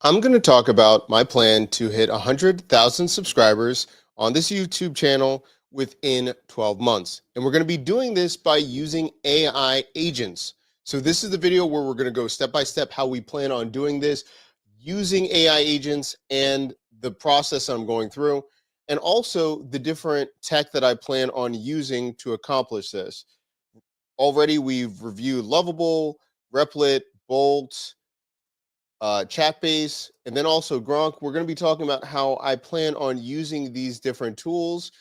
I'm going to talk about my plan to hit 100,000 subscribers on this YouTube channel within 12 months. And we're going to be doing this by using AI agents. So this is the video where we're going to go step by step how we plan on doing this using AI agents and the process I'm going through, and also the different tech that I plan on using to accomplish this. Already we've reviewed Lovable, Replit, Bolt, Chatbase, and then also Gronk. We're going to be talking about how I plan on using these different tools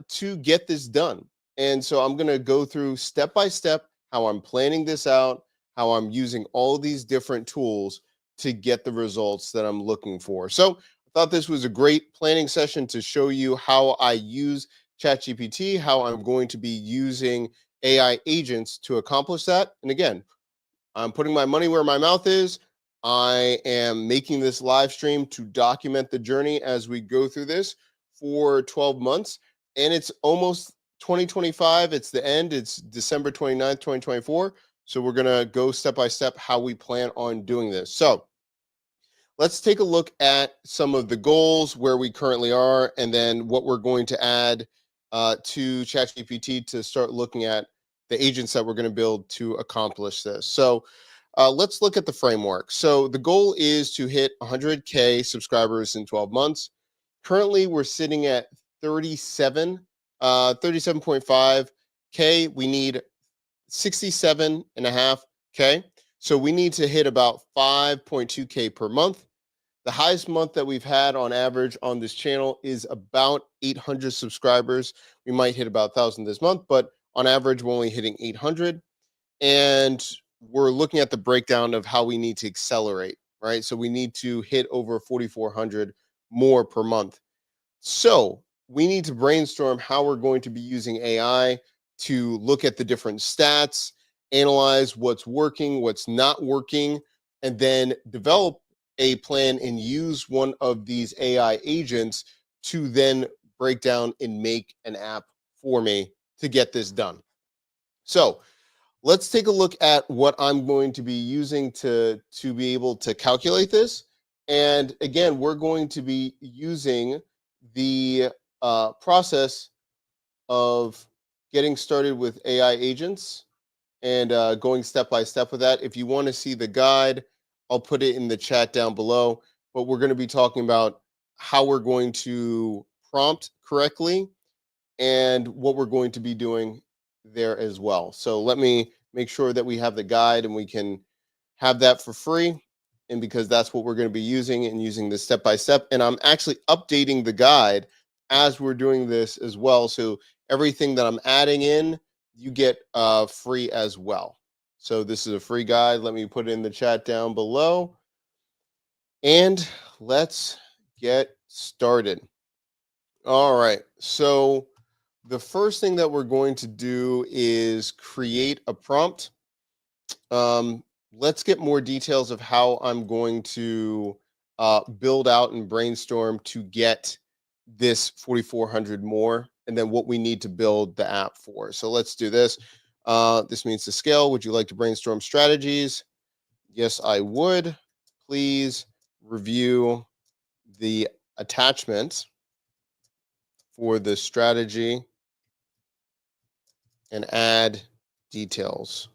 to get this done. And so I'm going to go through step by step how I'm planning this out, how I'm using all these different tools to get the results that I'm looking for. So I thought this was a great planning session to show you how I use ChatGPT, how I'm going to be using AI agents to accomplish that. And again, I'm putting my money where my mouth is. I am making this live stream to document the journey as we go through this for 12 months. And it's almost 2025. It's the end. It's December 29th, 2024. So we're going to go step by step how we plan on doing this. So let's take a look at some of the goals, where we currently are, and then what we're going to add to ChatGPT to start looking at the agents that we're going to build to accomplish this. So let's look at the framework. So the goal is to hit 100K subscribers in 12 months. Currently, we're sitting at 37.5K. We need 67.5K. So we need to hit about 5.2K per month. The highest month that we've had on average on this channel is about 800 subscribers. We might hit about 1,000 this month, but on average, we're only hitting 800. And we're looking at the breakdown of how we need to accelerate, right? So we need to hit over 4,400 more per month. So we need to brainstorm how we're going to be using AI to look at the different stats, analyze what's working, what's not working, and then develop a plan and use one of these AI agents to then break down and make an app for me to get this done. So let's take a look at what I'm going to be using to be able to calculate this. And again, we're going to be using the process of getting started with AI agents and going step by step with that. If you want to see the guide, I'll put it in the chat down below. But we're going to be talking about how we're going to prompt correctly and what we're going to be doing there as well. So let me make sure that we have the guide and we can have that for free. And because that's what we're going to be using and using this step by step. And I'm actually updating the guide as we're doing this as well. So everything that I'm adding in, you get free as well. So this is a free guide. Let me put it in the chat down below. And let's get started. All right. So the first thing that we're going to do is create a prompt. Let's get more details of how I'm going to build out and brainstorm to get this 4,400 more, and then what we need to build the app for. So let's do this. This means to scale. Would you like to brainstorm strategies? Yes, I would. Please review the attachment for the strategy and add details.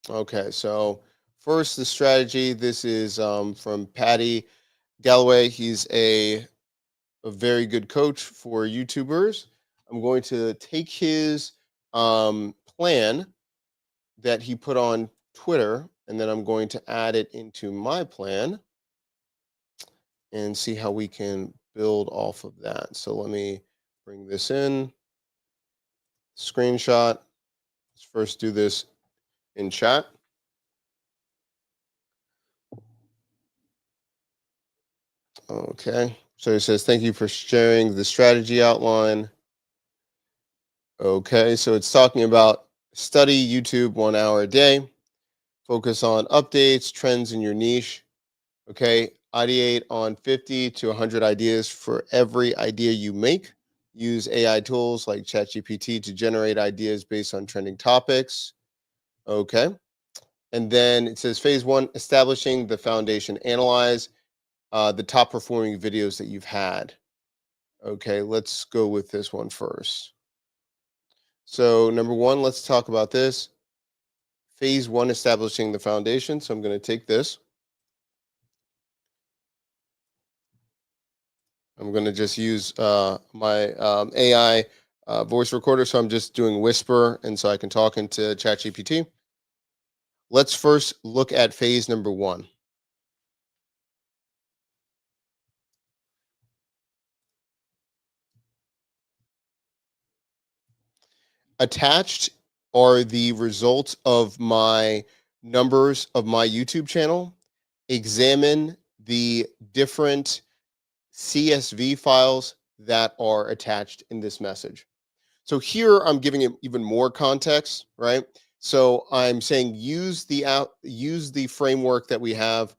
Okay, so first, the strategy. This is from Patty Galloway. He's a very good coach for YouTubers. I'm going to take his plan that he put on Twitter, and then I'm going to add it into my plan and see how we can build off of that. So let me bring this in. Screenshot. Let's first do this in chat. Okay. So it says, thank you for sharing the strategy outline. Okay. So it's talking about study YouTube 1 hour a day, focus on updates, trends in your niche. Okay. Ideate on 50 to 100 ideas for every idea you make. Use AI tools like ChatGPT to generate ideas based on trending topics. Okay. And then it says phase one, establishing the foundation. Analyze the top performing videos that you've had. Okay, let's go with this one first. So, number one, let's talk about this. Phase one, establishing the foundation. So, I'm going to take this. I'm going to just use my AI voice recorder. So, I'm just doing whisper, and so I can talk into ChatGPT. Let's first look at phase number one. Attached are the results of my numbers of my YouTube channel. Examine the different CSV files that are attached in this message. So here I'm giving it even more context, right? So I'm saying use the framework that we have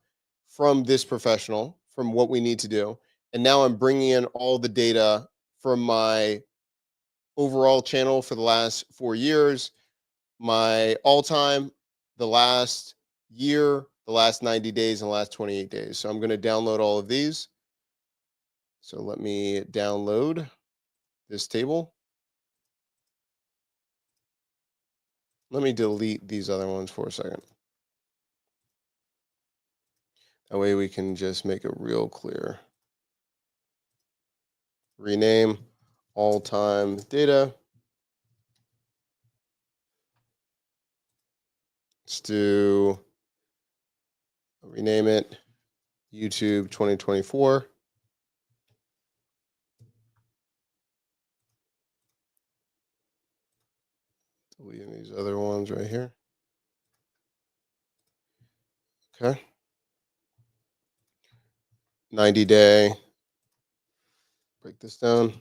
from this professional, from what we need to do. And now I'm bringing in all the data from my overall channel for the last 4 years, my all-time, the last year, the last 90 days, and the last 28 days. So I'm going to download all of these. So let me download this table. Let me delete these other ones for a second. That way we can just make it real clear. Rename all-time data. Let's rename it YouTube 2024. Deleting these other ones right here. Okay. 90-day. Break this down.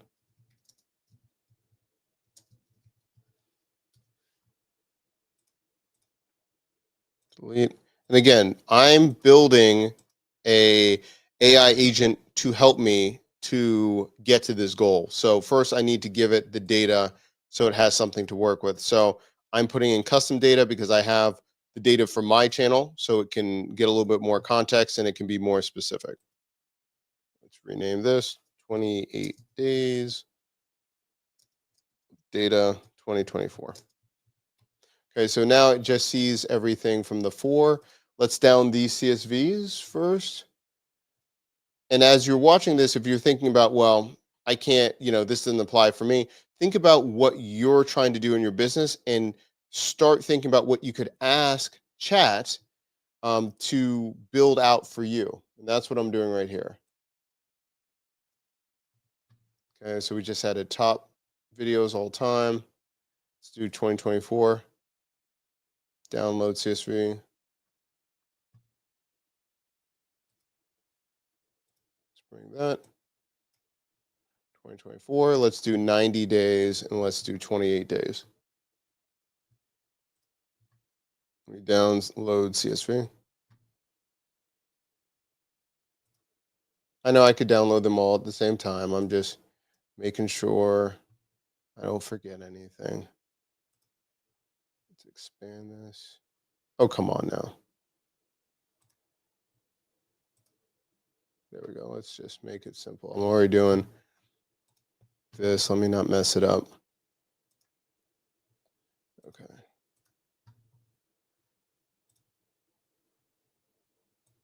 Delete. And again, I'm building a AI agent to help me to get to this goal. So first I need to give it the data so it has something to work with. So I'm putting in custom data because I have the data from my channel so it can get a little bit more context and it can be more specific. Let's rename this 28 days data 2024. Okay, so now it just sees everything from the 4. Let's down these CSVs first. And as you're watching this, if you're thinking about, well, I can't, this doesn't apply for me, think about what you're trying to do in your business and start thinking about what you could ask chat to build out for you. And that's what I'm doing right here. Okay, so we just added top videos all time. Let's do 2024. Download CSV. Let's bring that. 2024. Let's do 90 days and let's do 28 days. We download CSV. I know I could download them all at the same time. I'm just making sure I don't forget anything. Let's expand this. Oh, come on now. There we go. Let's just make it simple. I'm already doing this. Let me not mess it up. Okay.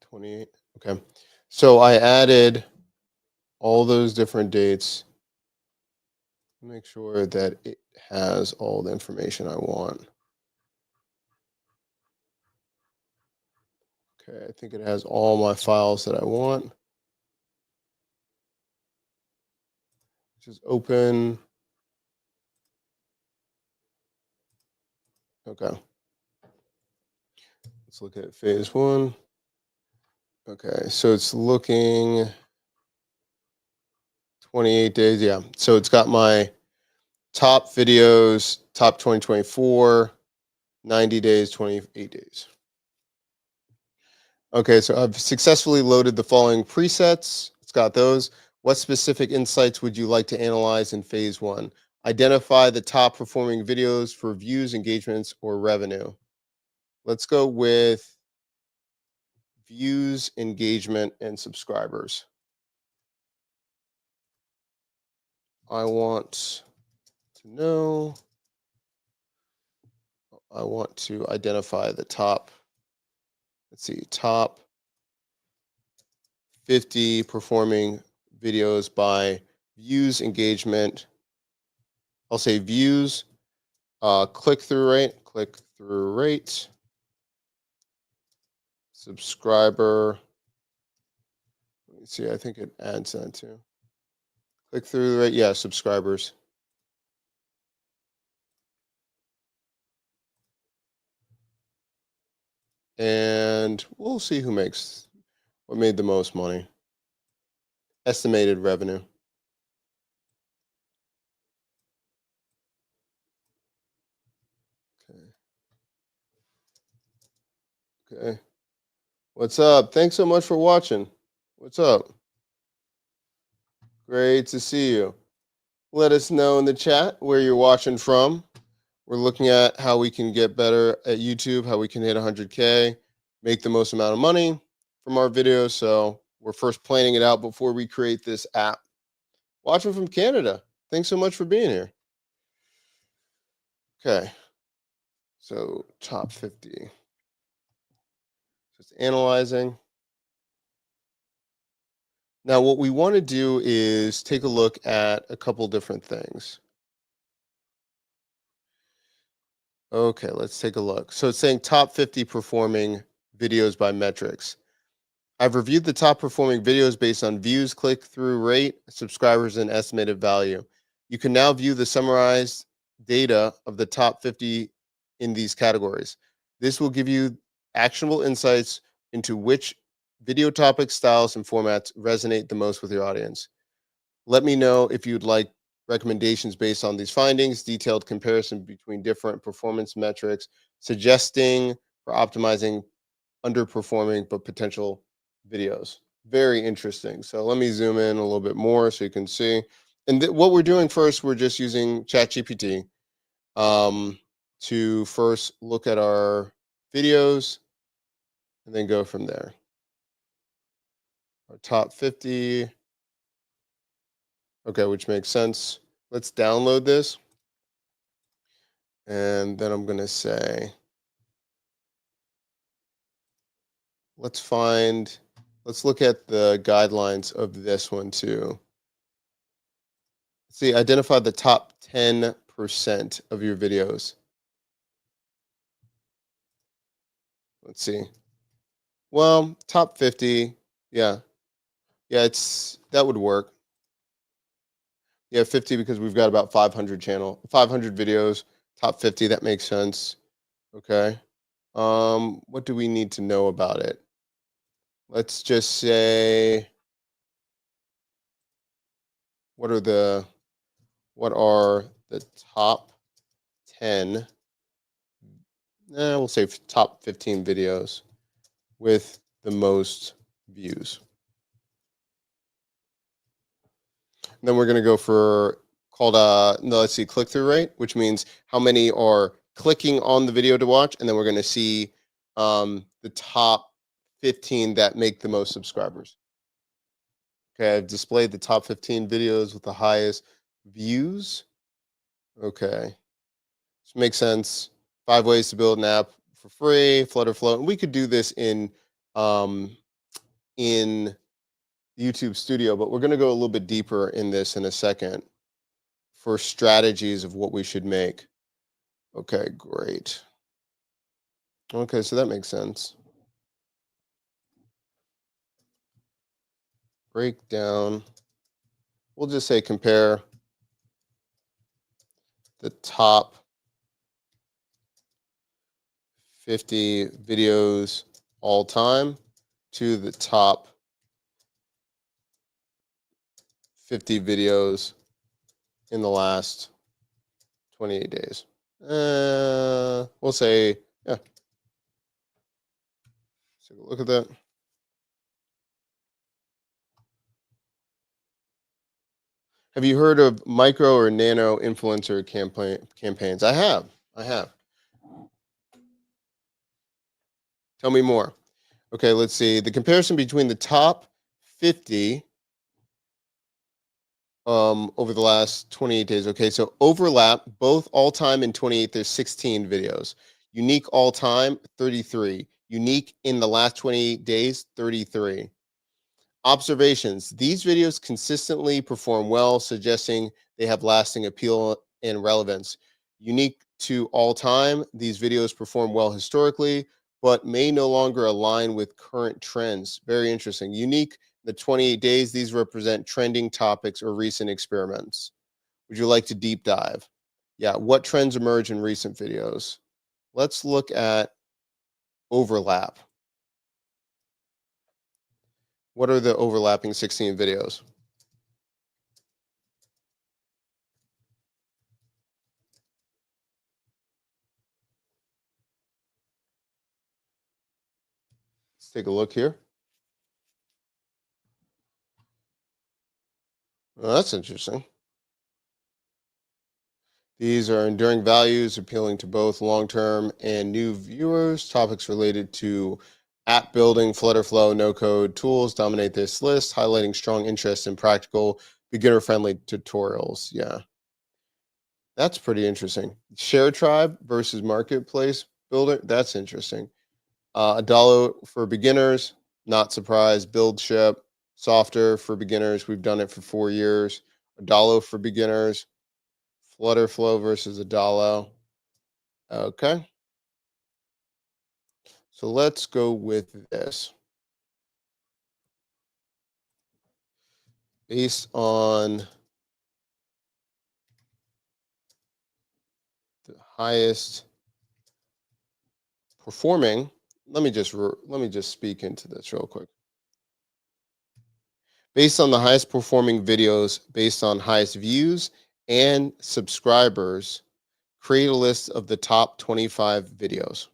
28. Okay. So I added all those different dates. Make sure that it has all the information I want. Okay, I think it has all my files that I want. Just open. Okay. Let's look at phase one. Okay, so it's looking 28 days. Yeah. So it's got my top videos, top 2024, 90 days, 28 days. Okay, so I've successfully loaded the following presets. It's got those. What specific insights would you like to analyze in phase one? Identify the top performing videos for views, engagements, or revenue. Let's go with views, engagement, and subscribers. I want to know, I want to identify the top, let's see, top 50 performing videos by views, engagement. I'll say views, click through rate, subscriber. Let me see, I think it adds that too. Click through rate, yeah, subscribers. And we'll see what made the most money. Estimated revenue. Okay. Okay. What's up? Thanks so much for watching. What's up? Great to see you. Let us know in the chat where you're watching from. We're looking at how we can get better at YouTube, how we can hit 100K, make the most amount of money from our videos. So we're first planning it out before we create this app. Watching from Canada. Thanks so much for being here. Okay. So top 50. Just analyzing. Now, what we want to do is take a look at a couple different things. Okay, let's take a look. So it's saying top 50 performing videos by metrics. I've reviewed the top performing videos based on views, click through rate, subscribers, and estimated value. You can now view the summarized data of the top 50 in these categories. This will give you actionable insights into which video topics, styles, and formats resonate the most with your audience. Let me know if you'd like recommendations based on these findings, detailed comparison between different performance metrics, suggesting for optimizing underperforming but potential videos. Very interesting. So let me zoom in a little bit more so you can see. And what we're doing first, we're just using ChatGPT to first look at our videos and then go from there. Our top 50. Okay, which makes sense. Let's download this. And then I'm going to say, let's look at the guidelines of this one too. See, identify the top 10% of your videos. Let's see. Well, top 50. Yeah. Yeah, that would work. Yeah, 50 because we've got about 500 videos, top 50, that makes sense. Okay. What do we need to know about it? Let's just say what are the top 10 we'll say top 15 videos with the most views. And then we're going to go for no, let's see, click-through rate, which means how many are clicking on the video to watch. And then we're going to see the top 15 that make the most subscribers. Okay, I've displayed the top 15 videos with the highest views. Okay, this makes sense. 5 ways to build an app for free, Flutter Flow. And we could do this in YouTube Studio, but we're going to go a little bit deeper in this in a second for strategies of what we should make. Okay, great. Okay, so that makes sense. Breakdown. We'll just say compare the top 50 videos all time to the top 50 videos in the last 28 days. We'll say, yeah. Let's take a look at that. Have you heard of micro or nano influencer campaigns? I have. Tell me more. Okay, let's see. The comparison between the top 50 over the last 28 days. Okay, so overlap both all time and 28, there's 16 videos. Unique all time, 33. Unique in the last 28 days, 33. Observations. These videos consistently perform well, suggesting they have lasting appeal and relevance. Unique to all time, these videos perform well historically, but may no longer align with current trends. Very interesting. Unique, the 28 days, these represent trending topics or recent experiments. Would you like to deep dive? Yeah, what trends emerge in recent videos? Let's look at overlap. What are the overlapping 16 videos? Let's take a look here. Well, that's interesting. These are enduring values appealing to both long term and new viewers. Topics related to app building, Flutter Flow, no code tools dominate this list, highlighting strong interest in practical, beginner friendly tutorials. Yeah, that's pretty interesting. Share tribe versus marketplace builder. That's interesting. A dollar for beginners, not surprised. Build ship, softer for beginners. We've done it for 4 years. A dollar for beginners. Flutter Flow versus Adalo. Okay. So let's go with this. Based on the highest performing, let me just speak into this real quick. Based on the highest performing videos, based on highest views and subscribers, create a list of the top 25 videos.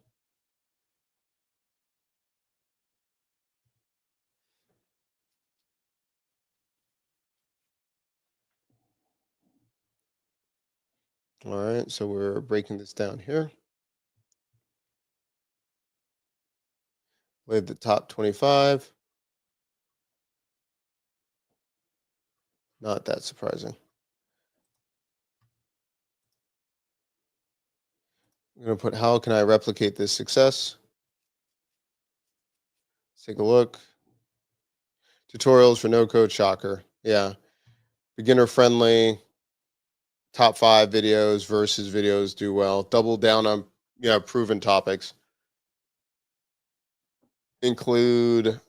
All right, so we're breaking this down here. We have the top 25. Not that surprising. I'm going to put how can I replicate this success? Let's take a look. Tutorials for no code, shocker. Yeah. Beginner friendly, top 5 videos versus videos do well. Double down on proven topics. Include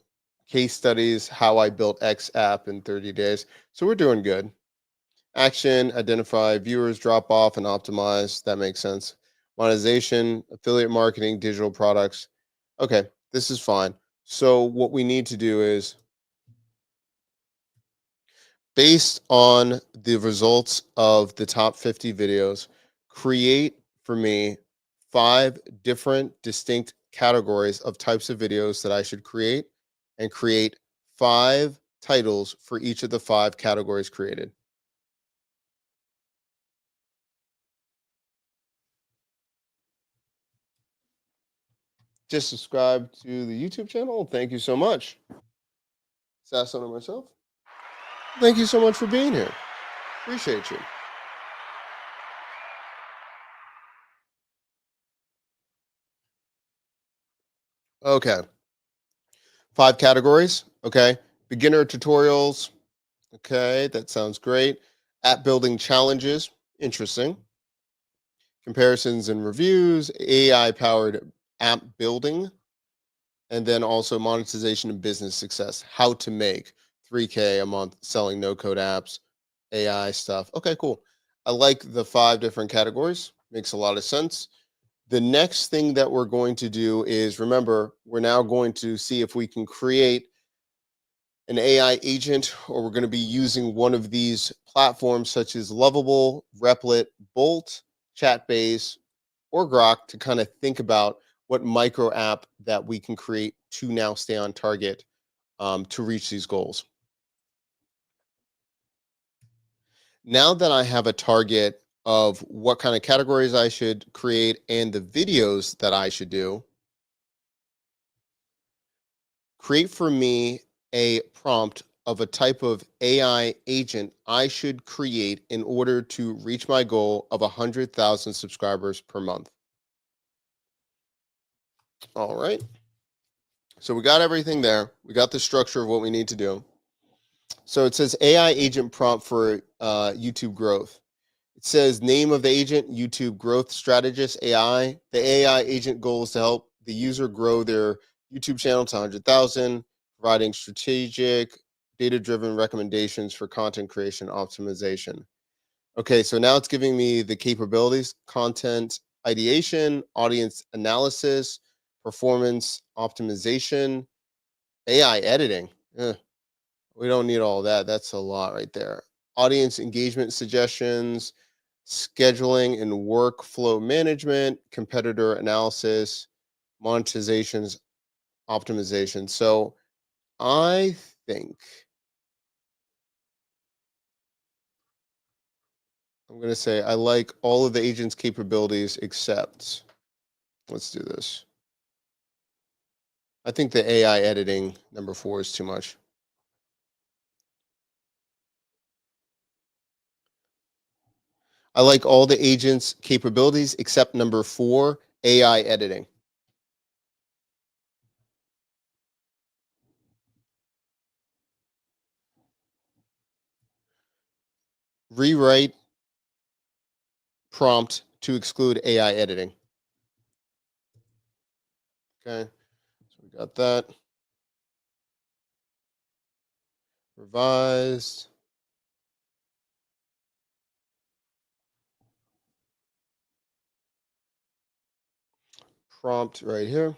case studies, how I built X app in 30 days. So we're doing good. Action, identify viewers drop off and optimize. That makes sense. Monetization, affiliate marketing, digital products. Okay, this is fine. So what we need to do is, based on the results of the top 50 videos, create for me 5 different distinct categories of types of videos that I should create, and create 5 titles for each of the 5 categories created. Just subscribe to the YouTube channel. Thank you so much. Sasson and myself. Thank you so much for being here. Appreciate you. Okay. 5 categories. Okay. Beginner tutorials. Okay. That sounds great. App building challenges. Interesting. Comparisons and reviews. AI powered app building. And then also monetization and business success. How to make 3K a month selling no code apps, AI stuff. Okay, cool. I like the 5 different categories. Makes a lot of sense. The next thing that we're going to do is, remember, we're now going to see if we can create an AI agent, or we're going to be using one of these platforms such as Lovable, Replit, Bolt, Chatbase, or Grok to kind of think about what micro app that we can create to now stay on target to reach these goals. Now that I have a target of what kind of categories I should create and the videos that I should do, Create for me a prompt of a type of AI agent I should create in order to reach my goal of 100,000 subscribers per month. All right. So we got everything there. We got the structure of what we need to do. So it says AI agent prompt for YouTube growth. It says name of the agent, YouTube growth strategist AI. The AI agent goal is to help the user grow their YouTube channel to 100,000, providing strategic, data-driven recommendations for content creation optimization. Okay, so now it's giving me the capabilities: content ideation, audience analysis, performance optimization, AI editing. Ugh, we don't need all that. That's a lot right there. Audience engagement suggestions, scheduling and workflow management, competitor analysis, monetizations optimization. So I think I'm going to say I like all of the agent's capabilities except, let's do this. I think the AI editing number 4 is too much. I like all the agent's capabilities except number 4, AI editing. Rewrite prompt to exclude AI editing. Okay, so we got that. Revised. Prompt right here.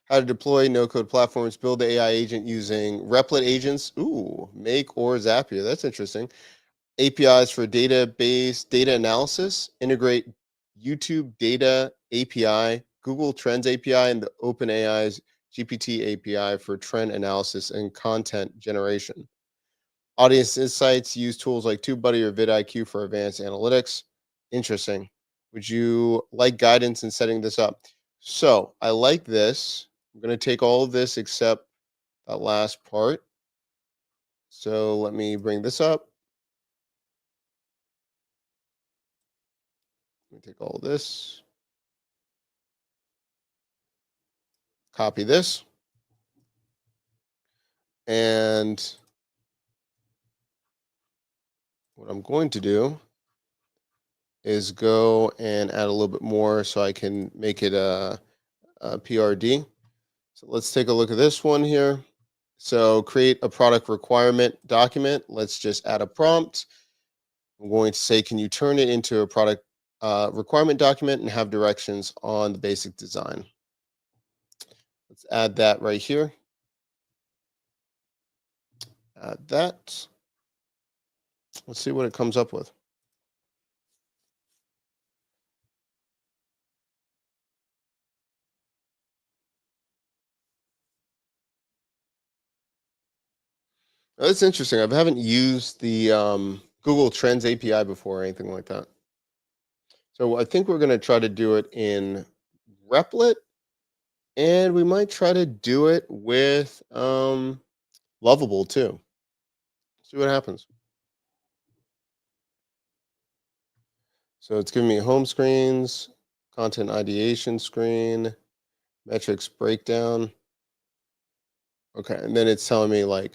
How to deploy no-code platforms, build the AI agent using Replit agents. Ooh, Make or Zapier. That's interesting. APIs for database data analysis. Integrate YouTube data API, Google Trends API, and the OpenAI's GPT API for trend analysis and content generation. Audience insights. Use tools like TubeBuddy or vidIQ for advanced analytics. Interesting. Would you like guidance in setting this up? So I like this. I'm going to take all of this except that last part. So let me bring this up. Let me take all of this, copy this, and what I'm going to do is go and add a little bit more so I can make it a PRD. So let's take a look at this one here. So create a product requirement document. Let's just add a prompt. I'm going to say, can you turn it into a product requirement document and have directions on the basic design? Let's add that right here. Add that. Let's see what it comes up with. Oh, that's interesting. I haven't used the Google Trends API before or anything like that. So I think we're going to try to do it in Replit, and we might try to do it with Lovable too. See what happens. So it's giving me home screens, content ideation screen, metrics breakdown. Okay, and then it's telling me like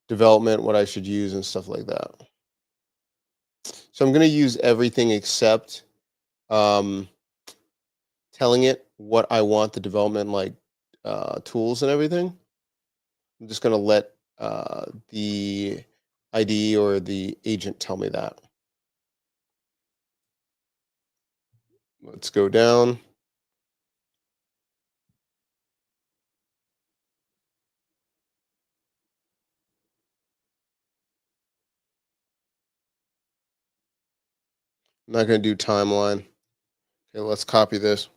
development, what I should use, and stuff like that. So I'm going to use everything except um, telling it what I want the development like tools and everything. I'm just going to let the IDE or the agent tell me that. Let's go down. I'm not going to do timeline. Okay, let's copy this.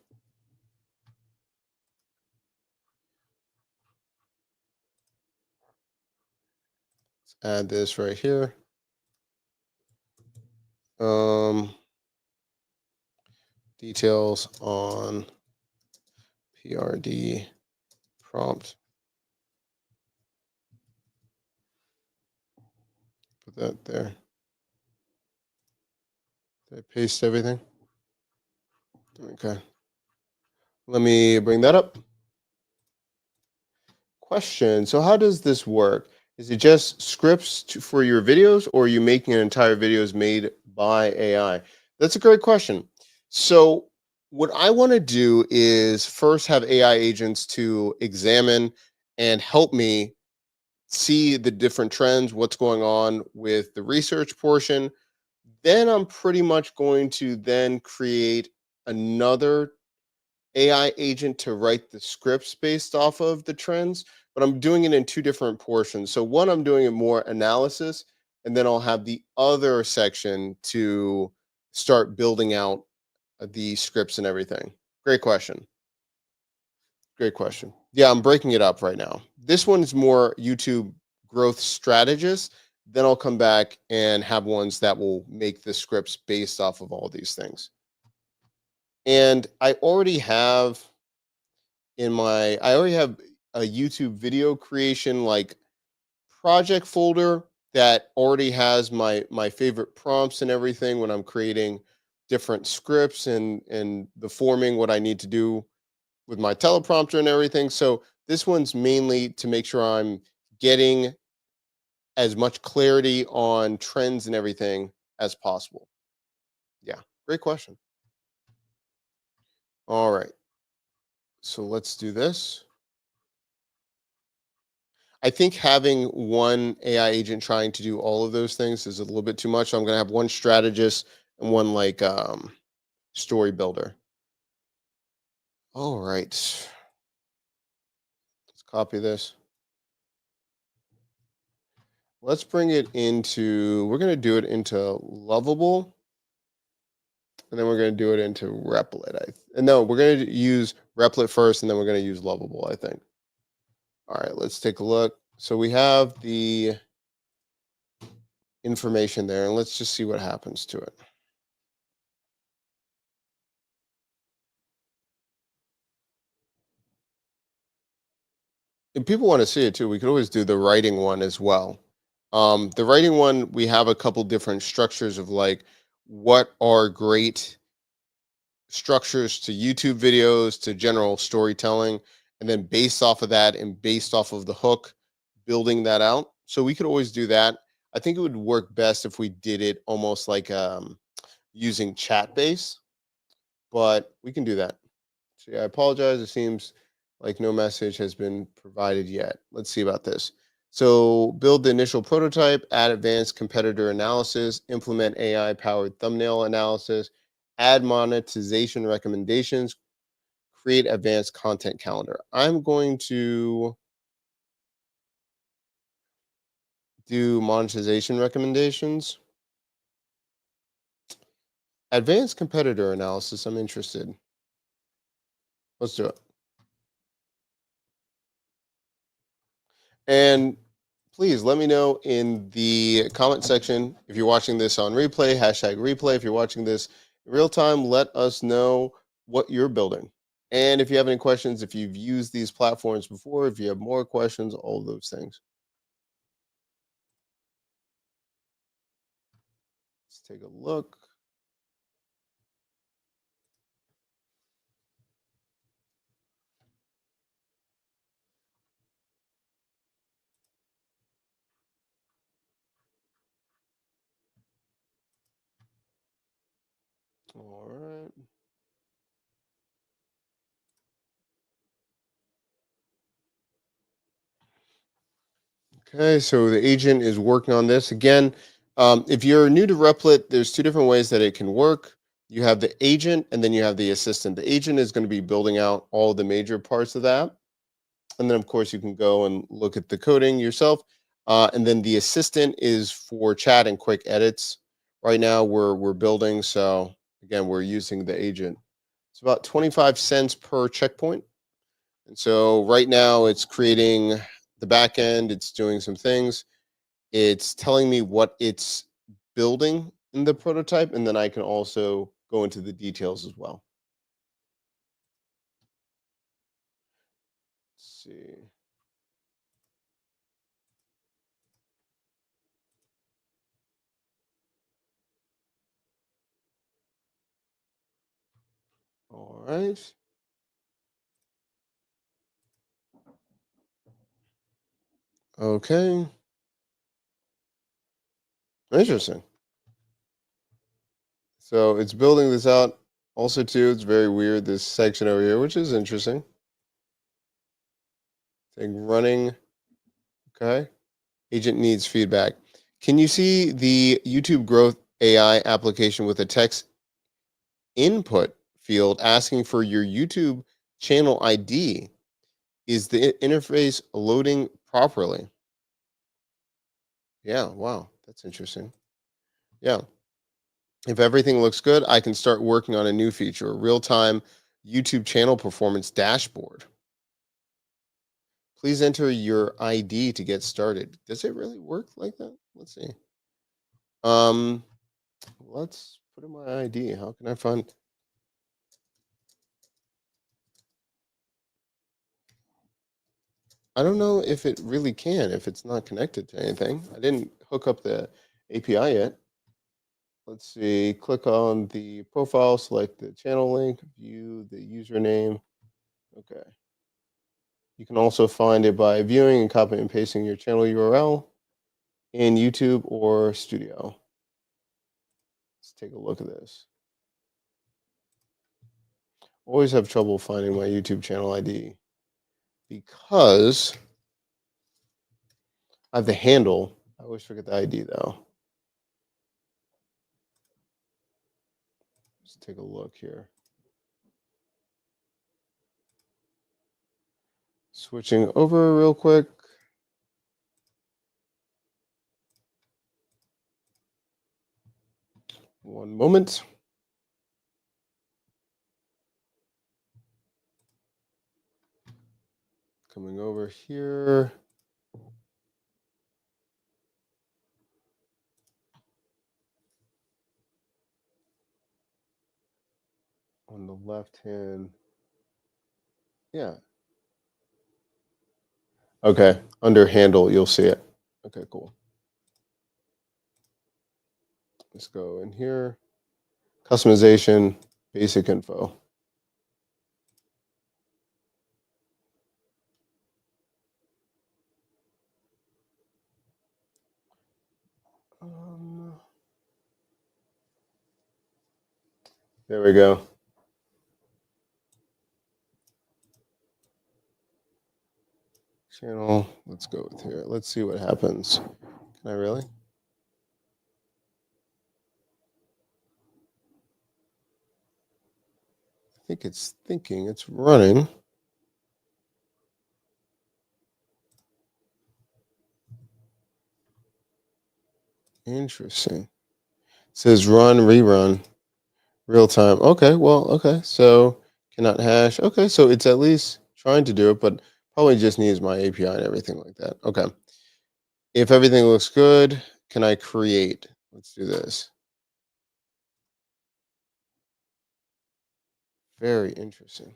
Let's add this right here. Details on PRD prompt. Put that there. Did I paste everything? Okay. Let me bring that up. Question. So, how does this work? Is it just scripts for your videos, or are you making an entire videos made by AI? That's a great question. So, what I want to do is first have AI agents to examine and help me see the different trends, what's going on with the research portion. Then I'm pretty much going to then create another AI agent to write the scripts based off of the trends, but I'm doing it in two different portions. So one, I'm doing it more analysis, and then I'll have the other section to start building out the scripts and everything. Great question. Great question. Yeah, I'm breaking it up right now. This one is more YouTube growth strategist. Then I'll come back and have ones that will make the scripts based off of all these things. And I already have a YouTube video creation like project folder that already has my favorite prompts and everything when I'm creating different scripts and the forming what I need to do with my teleprompter and everything. So this one's mainly to make sure I'm getting as much clarity on trends and everything as possible. Yeah, great question. All right, so let's do this. I think having one AI agent trying to do all of those things is a little bit too much. So I'm going to have one strategist and one like story builder. All right, let's copy this. Let's bring it into, we're going to do it into Lovable, and then we're going to do it into Replit. And no, we're going to use Replit first, and then we're going to use Lovable, I think. All right, let's take a look. So we have the information there, and let's just see what happens to it. And people want to see it too. We could always do the writing one as well. The writing one, we have a couple different structures of like what are great structures to YouTube videos, to general storytelling, and then based off of that and based off of the hook, building that out. So we could always do that. I think it would work best if we did it almost like using chat base, but we can do that. So yeah, I apologize. It seems like no message has been provided yet. Let's see about this. So build the initial prototype, add advanced competitor analysis, implement AI powered thumbnail analysis, add monetization recommendations, create advanced content calendar. I'm going to do monetization recommendations. Advanced competitor analysis, I'm interested. Let's do it. And please let me know in the comment section if you're watching this on replay, hashtag replay. If you're watching this in real time, let us know what you're building. And if you have any questions, if you've used these platforms before, if you have more questions, all those things. Let's take a look. All right. Okay, so the agent is working on this. Again, if you're new to Replit, there's two different ways that it can work. You have the agent and then you have the assistant. The agent is going to be building out all the major parts of that. And then, of course, you can go and look at the coding yourself. And then the assistant is for chat and quick edits. Right now, we're building. So again, we're using the agent. It's about 25 cents per checkpoint. And so right now, it's creating the back end. It's doing some things. It's telling me what it's building in the prototype, and then I can also go into the details as well. Let's see. All right. Okay. Interesting. So it's building this out. Also, too, it's very weird, this section over here, which is interesting. Saying running. Okay. Agent needs feedback. Can you see the YouTube Growth AI application with a text input field asking for your YouTube channel ID? Is the interface loading properly? Yeah, wow, that's interesting. Yeah. If everything looks good, I can start working on a new feature, a real-time YouTube channel performance dashboard. Please enter your ID to get started. Does it really work like that? Let's see. Um, let's put in my ID. How can I find? I don't know if it really can if it's not connected to anything. I didn't hook up the API yet. Let's see. Click on the profile, select the channel link, view the username. Okay. You can also find it by viewing and copying and pasting your channel URL in YouTube or Studio. Let's take a look at this. Always have trouble finding my YouTube channel ID because I have the handle. I always forget the ID though. Let's take a look here. Switching over real quick. One moment. Coming over here. On the left hand. Yeah. Okay. Under handle, you'll see it. Okay, cool. Let's go in here. Customization, basic info. There we go. Channel. Let's go with here. Let's see what happens. Can I really? I think it's thinking. It's running. Interesting. It says run, rerun, real time. Okay, well, okay. So cannot hash. Okay, so it's at least trying to do it, but probably just needs my API and everything like that. Okay. If everything looks good, can I create? Let's do this. Very interesting.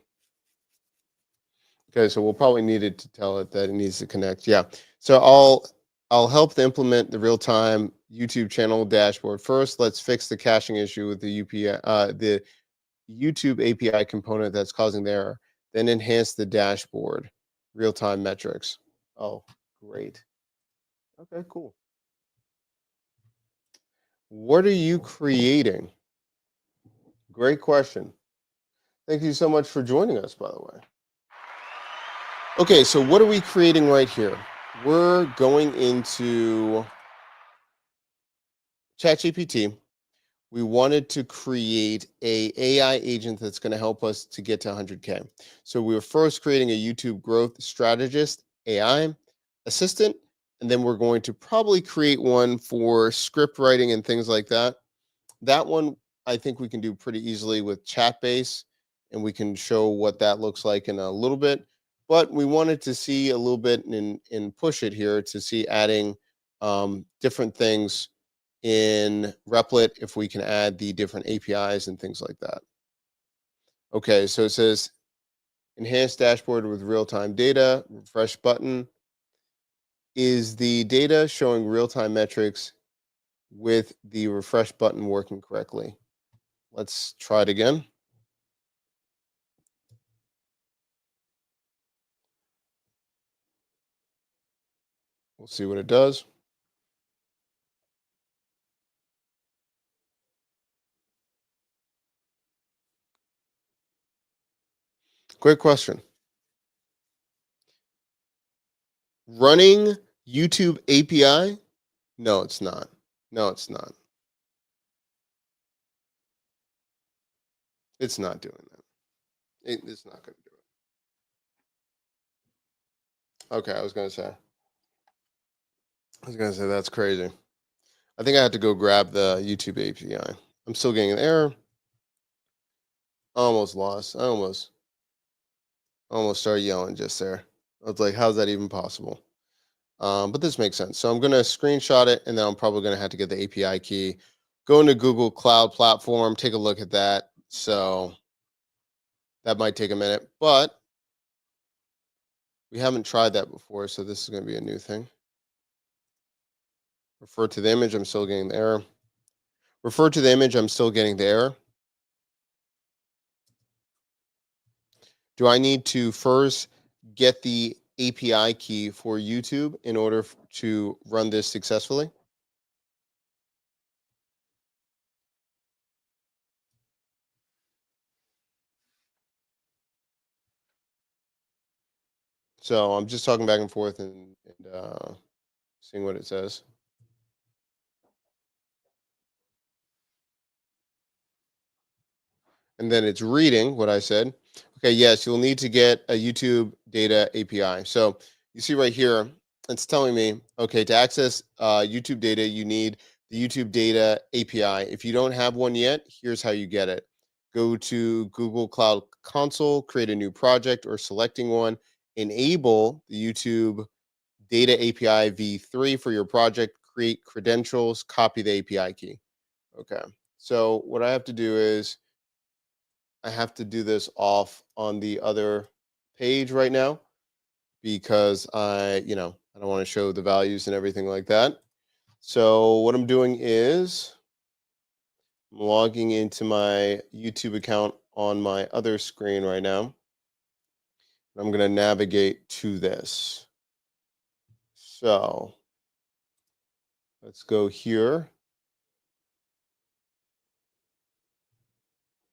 Okay, so we'll probably need it to tell it that it needs to connect. Yeah. So I'll help to implement the real-time YouTube channel dashboard. First, let's fix the caching issue with the the YouTube API component that's causing the error. Then enhance the dashboard, real-time metrics. Oh, great. Okay, cool. What are you creating? Great question. Thank you so much for joining us, by the way. Okay, so what are we creating right here? We're going into ChatGPT. We wanted to create a AI agent that's going to help us to get to 100K. So we were first creating a YouTube growth strategist AI assistant, and then we're going to probably create one for script writing and things like that. That one I think we can do pretty easily with Chatbase, and we can show what that looks like in a little bit. But we wanted to see a little bit in push it here to see adding different things in Replit if we can add the different APIs and things like that. Okay, so it says Enhanced dashboard with real-time data, refresh button. Is the data showing real-time metrics with the refresh button working correctly? Let's try it again. We'll see what it does. Great question. Running YouTube API? No, it's not. No, it's not. It's not doing that. It's not going to do it. Okay, I was going to say that's crazy. I think I had to go grab the YouTube API. I'm still getting an error. Almost lost. I almost started yelling just there. I was like, how's that even possible? But this makes sense. So I'm going to screenshot it, and then I'm probably going to have to get the API key, go into Google Cloud Platform, take a look at that. So that might take a minute, but we haven't tried that before. So this is going to be a new thing. Refer to the image. I'm still getting the error. Refer to the image. I'm still getting the error. Do I need to first get the API key for YouTube in order to run this successfully? So I'm just talking back and forth and seeing what it says. And then it's reading what I said. Okay, yes, you'll need to get a YouTube data API. So you see right here, it's telling me, okay, to access YouTube data, you need the YouTube data API. If you don't have one yet, here's how you get it. Go to Google Cloud Console, create a new project or selecting one, enable the YouTube data API v3 for your project, create credentials, copy the API key. Okay, so what I have to do is I have to do this off on the other page right now because I don't want to show the values and everything like that. So what I'm doing is I'm logging into my YouTube account on my other screen right now. I'm going to navigate to this. So let's go here.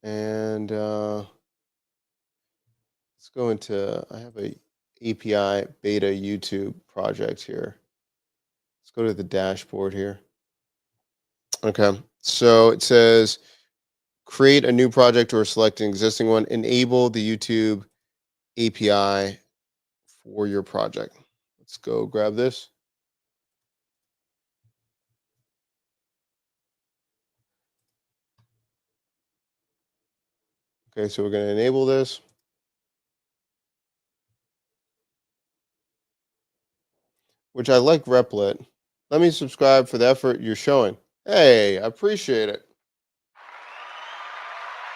And let's go into, I have a API beta YouTube project here. Let's go to the dashboard here. Okay. So it says create a new project or select an existing one. Enable the YouTube API for your project. Let's go grab this. Okay, so we're going to enable this. Which I like Replit. Let me subscribe for the effort you're showing. Hey, I appreciate it.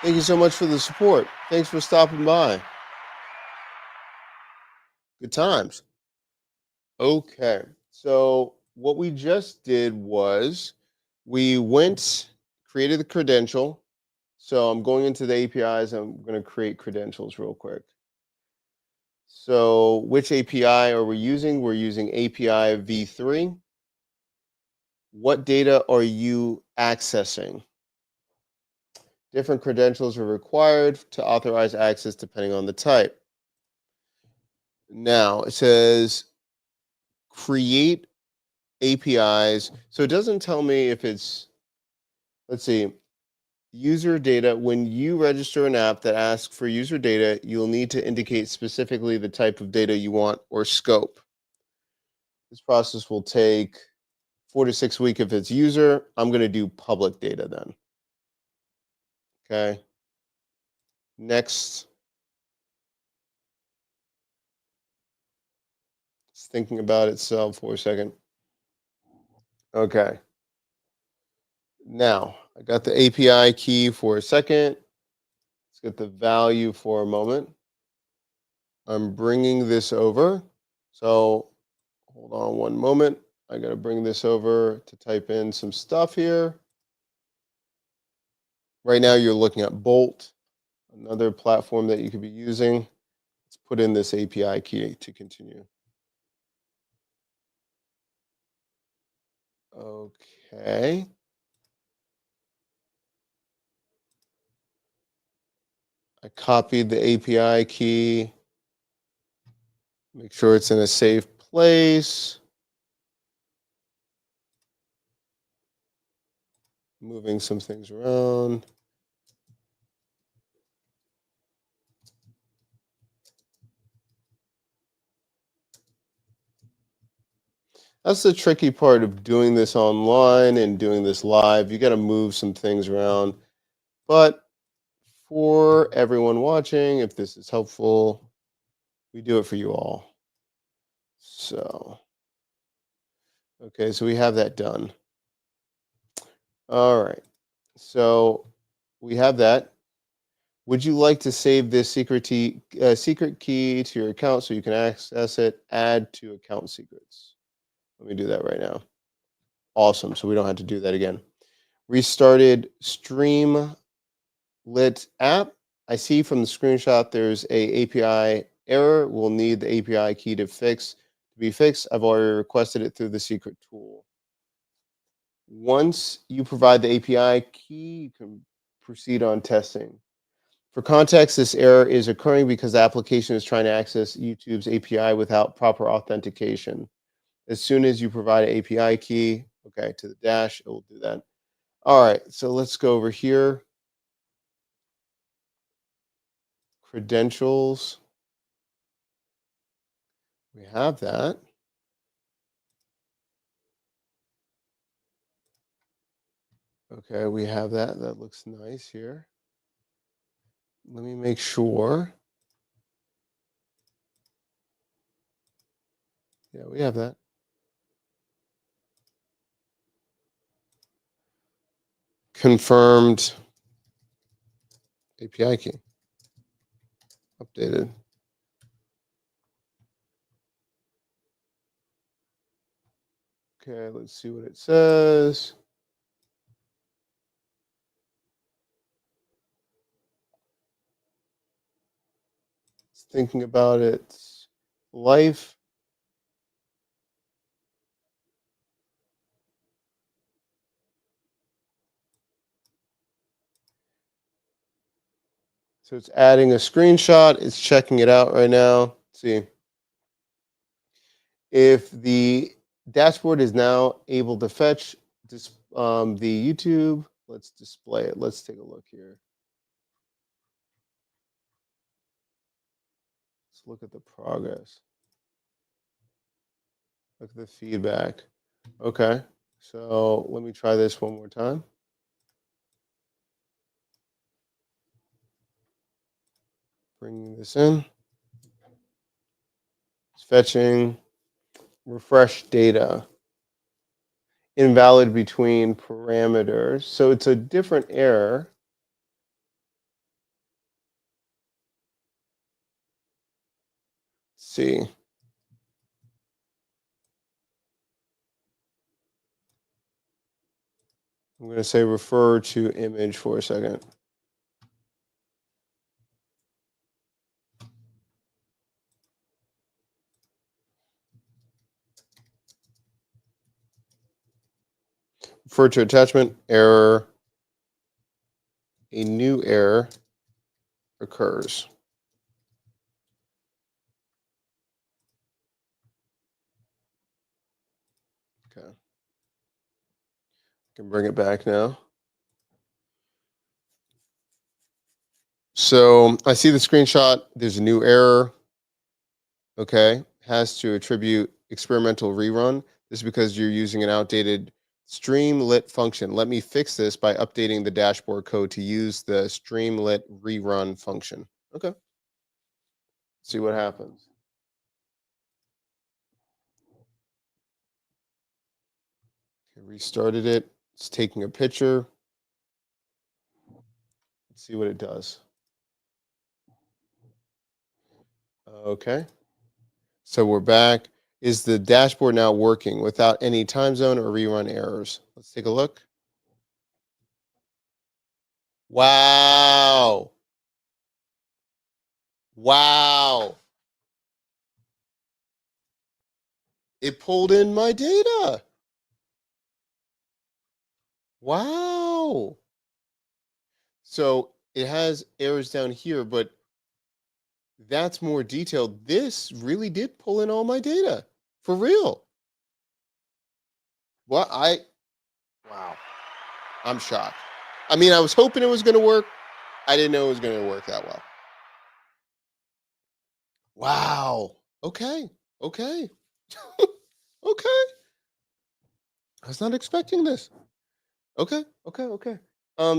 Thank you so much for the support. Thanks for stopping by. Good times. Okay. So what we just did was we went, created the credential. So I'm going into the APIs. I'm going to create credentials real quick. So which API are we using? We're using API v3. What data are you accessing? Different credentials are required to authorize access depending on the type. Now it says create APIs. So it doesn't tell me if it's, let's see, user data. When you register an app that asks for user data, you'll need to indicate specifically the type of data you want or scope. This process will take 4 to 6 weeks if it's user. I'm going to do public data then. Okay. Next. It's thinking about itself for a second. Okay. Now, I got the API key for a second. Let's get the value for a moment. I'm bringing this over. So hold on one moment. I got to bring this over to type in some stuff here. Right now, you're looking at Bolt, another platform that you could be using. Let's put in this API key to continue. Okay. I copied the API key. Make sure it's in a safe place. Moving some things around. That's the tricky part of doing this online and doing this live. You got to move some things around. But for everyone watching, if this is helpful, we do it for you all. So, okay, so we have that done. All right. So we have that. Would you like to save this secret key to your account so you can access it? Add to account secrets. Let me do that right now. Awesome. So we don't have to do that again. Restarted Streamlit app. I see from the screenshot there's a API error. We'll need the API key to be fixed. I've already requested it through the secret tool. Once you provide the API key, you can proceed on testing. For context, this error is occurring because the application is trying to access YouTube's API without proper authentication. As soon as you provide an API key, okay, to the dash, it will do that. All right, so let's go over here. Credentials. We have that. Okay, we have that. That looks nice here. Let me make sure. Yeah, we have that. Confirmed API key. Updated. Okay, let's see what it says. It's thinking about its life. So it's adding a screenshot. It's checking it out right now. Let's see. If the dashboard is now able to fetch the YouTube, let's display it. Let's take a look here. Let's look at the progress. Look at the feedback. Okay. So let me try this one more time. Bringing this in. It's fetching. Refresh data. Invalid between parameters. So it's a different error. Let's see. I'm going to say refer to image for a second. Refer to attachment, error, a new error occurs. Okay. Can bring it back now. So I see the screenshot. There's a new error. Okay. Has to attribute experimental rerun. This is because you're using an outdated Streamlit function. Let me fix this by updating the dashboard code to use the Streamlit rerun function. Okay. See what happens. Okay, restarted it. It's taking a picture. Let's see what it does. Okay. So we're back. Is the dashboard now working without any time zone or rerun errors? Let's take a look. Wow. Wow. It pulled in my data. Wow. So it has errors down here, but that's more detailed. This really did pull in all my data for real. What I Wow. I'm shocked. I mean, I was hoping it was going to work. I didn't know it was going to work that well. Wow. Okay. Okay. Okay. I was not expecting this. Okay. Okay. Okay.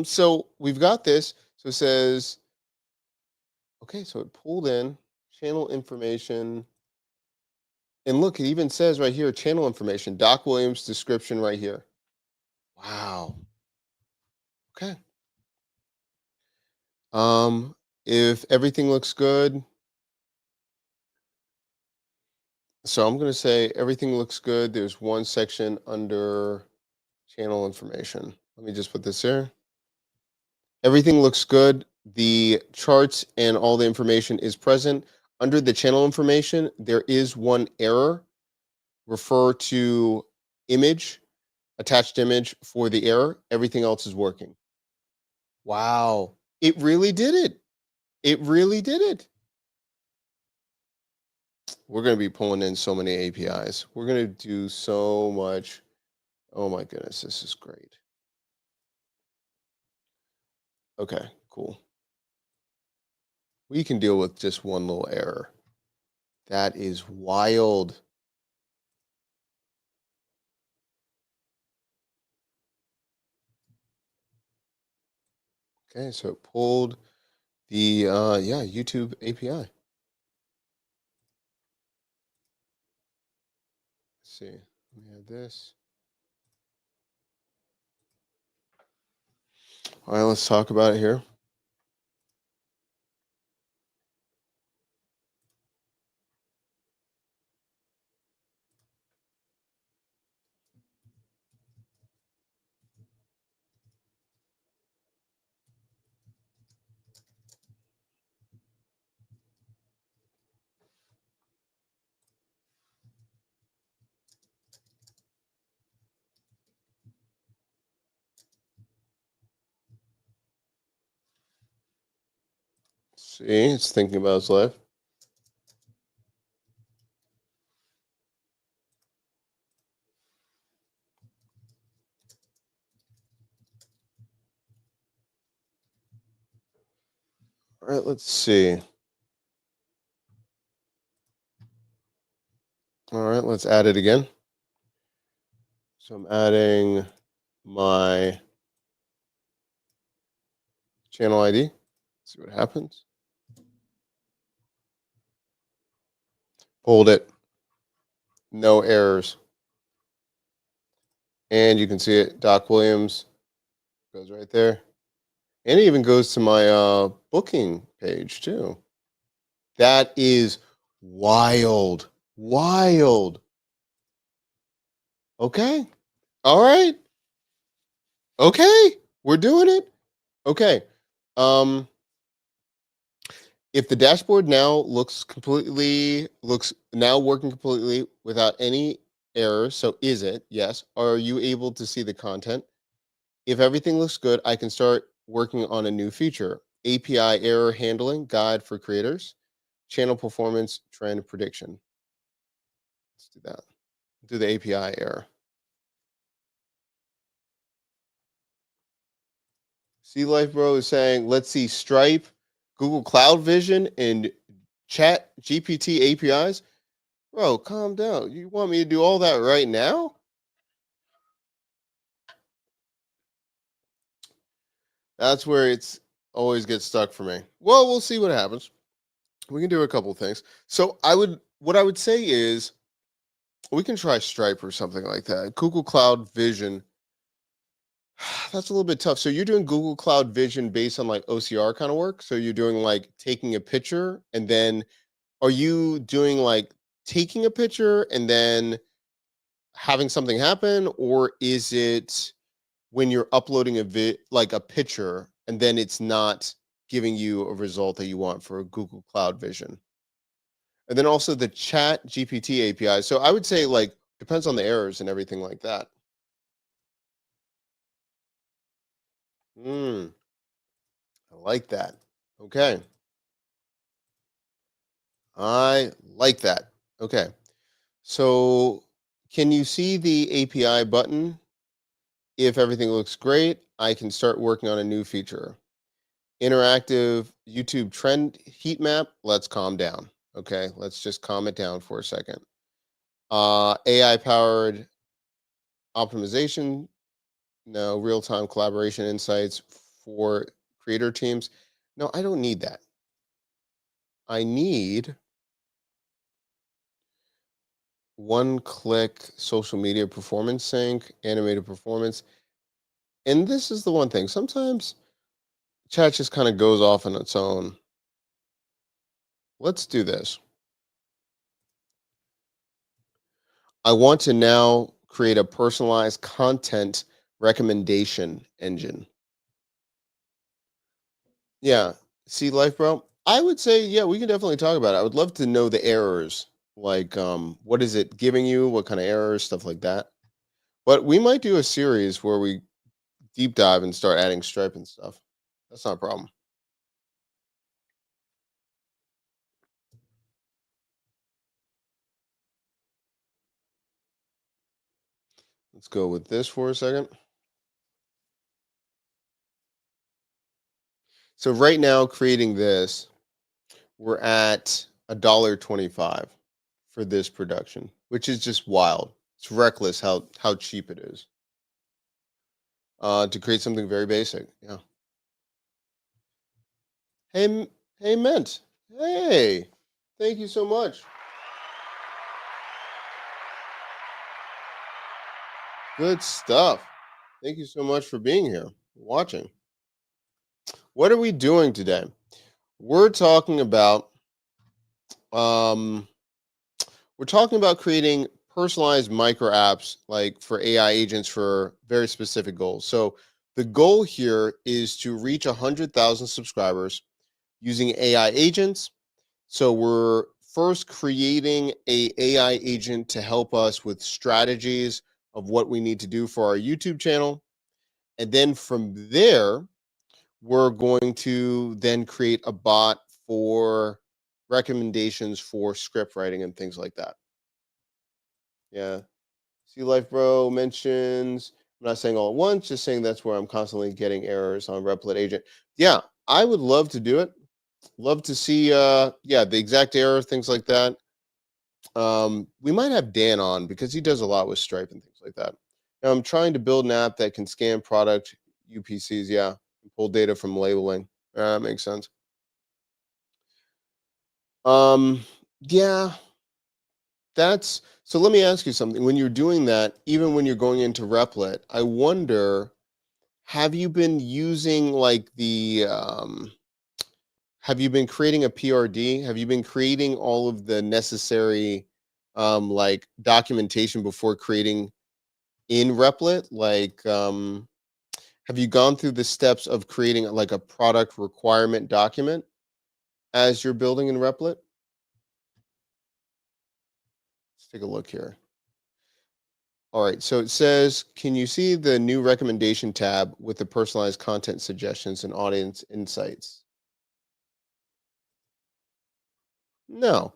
So we've got this. So it says, okay, so it pulled in channel information. And look, it even says right here, channel information, Doc Williams description right here. Wow. Okay. Um, if everything looks good, so I'm going to say everything looks good. There's one section under channel information. Let me just put this here. Everything looks good. The charts and all the information is present. Under the channel information, there is one error. Refer to image, attached image for the error. Everything else is working. Wow. It really did it. It really did it. We're going to be pulling in so many APIs. We're going to do so much. Oh my goodness, this is great. Okay, cool. We can deal with just one little error. That is wild. Okay, so it pulled the YouTube API. Let's see. Let me add this. All right, let's talk about it here. See, it's thinking about its life. All right, let's see. All right, let's add it again. So I'm adding my channel ID. See what happens. Hold it. No errors. And you can see it. Doc Williams goes right there. And it even goes to my booking page too. That is wild. Wild. Okay. All right. Okay. We're doing it. Okay. Um if the dashboard now looks now working completely without any errors, so is it? Yes. Are you able to see the content? If everything looks good, I can start working on a new feature. API error handling guide for creators, channel performance trend prediction. Let's do that. Do the API error. Sea Life Bro is saying, let's see Stripe, Google Cloud Vision, and Chat GPT APIs. Bro, calm down. You want me to do all that right now? That's where it's always gets stuck for me. Well, we'll see what happens. We can do a couple things. So what I would say is we can try Stripe or something like that. Google Cloud Vision. That's a little bit tough. So you're doing Google Cloud Vision based on like OCR kind of work. So you're doing like taking a picture and then Are you doing like taking a picture and then having something happen, or is it when you're uploading like a picture and then it's not giving you a result that you want for Google Cloud Vision? And then also the Chat GPT API. So I would say like depends on the errors and everything like that. Mm, I like that. Okay. I like that. Okay. So can you see the API button? If everything looks great, I can start working on a new feature. Interactive YouTube trend heat map. Let's calm down. Okay. Let's just calm it down for a second. AI powered optimization. No, real time collaboration insights for creator teams. No, I don't need that. I need one click social media performance sync, animated performance. And this is the one thing. Sometimes chat just kind of goes off on its own. Let's do this. I want to now create a personalized content recommendation engine. Yeah. See life, bro? I would say, yeah, we can definitely talk about it. I would love to know the errors. Like, what is it giving you? What kind of errors? Stuff like that. But we might do a series where we deep dive and start adding Stripe and stuff. That's not a problem. Let's go with this for a second. So right now, creating this, we're at $1.25 for this production, which is just wild. It's reckless how cheap it is to create something very basic. Yeah. Hey, hey, Mint. Hey, thank you so much. Good stuff. Thank you so much for being here, watching. What are we doing today? We're talking about um, we're talking about creating personalized micro apps like for AI agents for very specific goals. So the goal here is to reach 100,000 subscribers using AI agents. So we're first creating a AI agent to help us with strategies of what we need to do for our YouTube channel. And then from there, we're going to then create a bot for recommendations for script writing and things like that. Yeah. See Life Bro mentions, I'm not saying all at once, just saying that's where I'm constantly getting errors on Replit agent. Yeah, I would love to do it. Love to see yeah, the exact error, things like that. We might have Dan on because he does a lot with Stripe and things like that. Now, I'm trying to build an app that can scan product UPCs, yeah, and pull data from labeling. That makes sense. Um, yeah, that's so. Let me ask you something. When you're doing that, even when you're going into Replit, I wonder, have you been using like have you been creating a PRD? Have you been creating all of the necessary like documentation before creating in Replit? Like have you gone through the steps of creating like a product requirement document as you're building in Replit? Let's take a look here. All right, so it says, can you see the new recommendation tab with the personalized content suggestions and audience insights? No.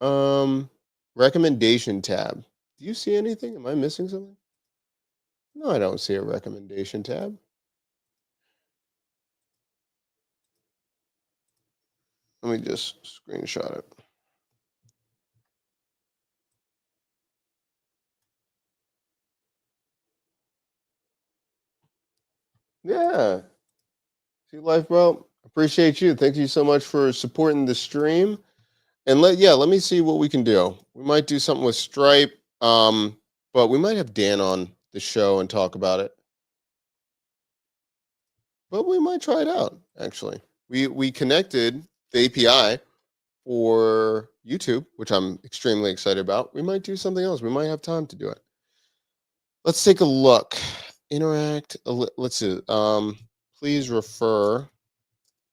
Um, recommendation tab. Do you see anything? Am I missing something? No, I don't see a recommendation tab. Let me just screenshot it. Yeah. See life, bro. Appreciate you. Thank you so much for supporting the stream. And let me see what we can do. We might do something with Stripe. But we might have Dan on the show and talk about it. But we might try it out, actually. We connected the API for YouTube, which I'm extremely excited about. We might do something else. We might have time to do it. Let's take a look. Interact. Let's see. Please refer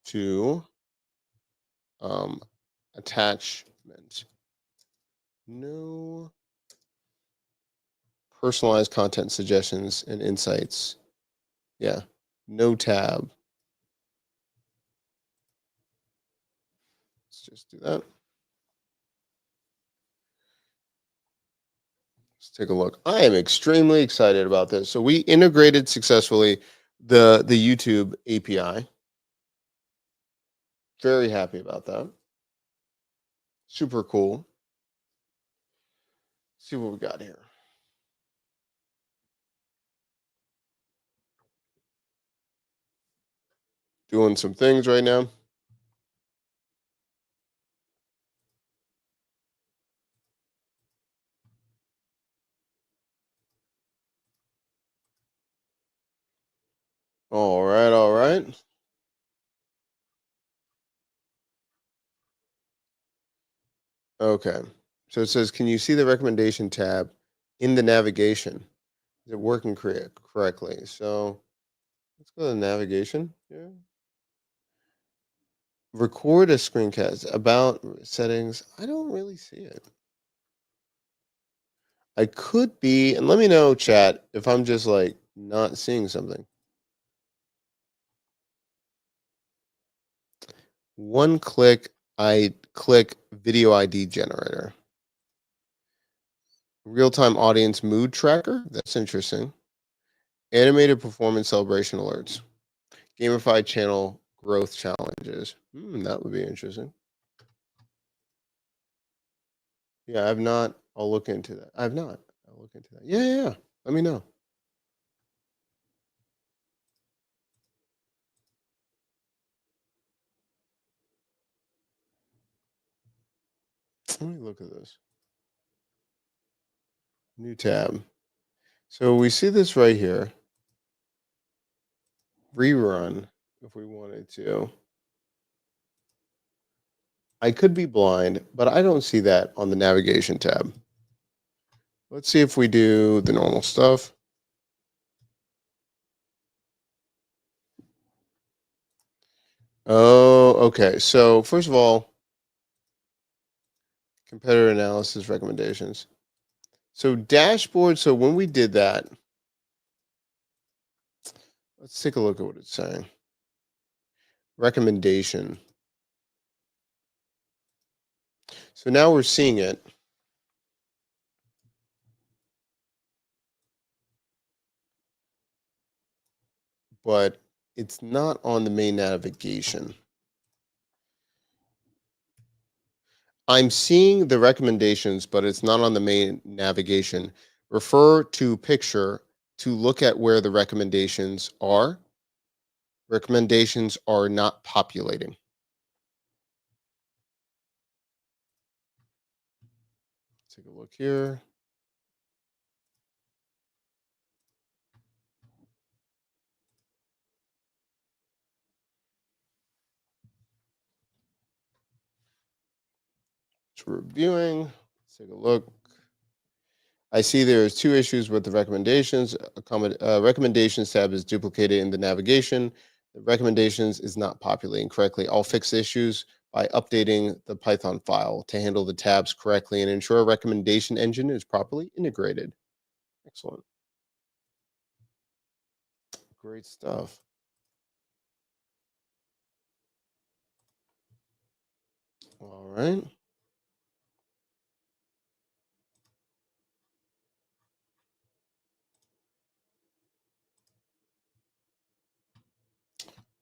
to attachment. No personalized content suggestions and insights. Yeah. No tab. Let's just do that. Let's take a look. I am extremely excited about this. So we integrated successfully the YouTube API. Very happy about that. Super cool. Let's see what we got here. Doing some things right now. All right, all right. Okay. So it says, can you see the recommendation tab in the navigation? Is it working correctly? So let's go to navigation. Yeah. Record a screencast about settings. I don't really see it. I could be, and let me know, chat, if I'm just like not seeing something. One click, I click video ID generator. Real-time audience mood tracker. That's interesting. Animated performance celebration alerts. Gamified channel growth challenges. That would be interesting. Yeah, I've not. I'll look into that. I've not. I'll look into that. Yeah. Let me know. Let me look at this. New tab. So we see this right here. Rerun, if we wanted to. I could be blind, but I don't see that on the navigation tab. Let's see if we do the normal stuff. Oh, okay. So first of all, competitor analysis recommendations. So dashboard. So when we did that, let's take a look at what it's saying. Recommendation. So now we're seeing it. But it's not on the main navigation. I'm seeing the recommendations, but it's not on the main navigation. Refer to picture to look at where the recommendations are. Recommendations are not populating. Take a look here. It's reviewing. Let's take a look. I see there's two issues with the recommendations. Recommendations tab is duplicated in the navigation. The recommendations is not populating correctly. I'll fix issues by updating the Python file to handle the tabs correctly and ensure a recommendation engine is properly integrated. Excellent. Great stuff. All right.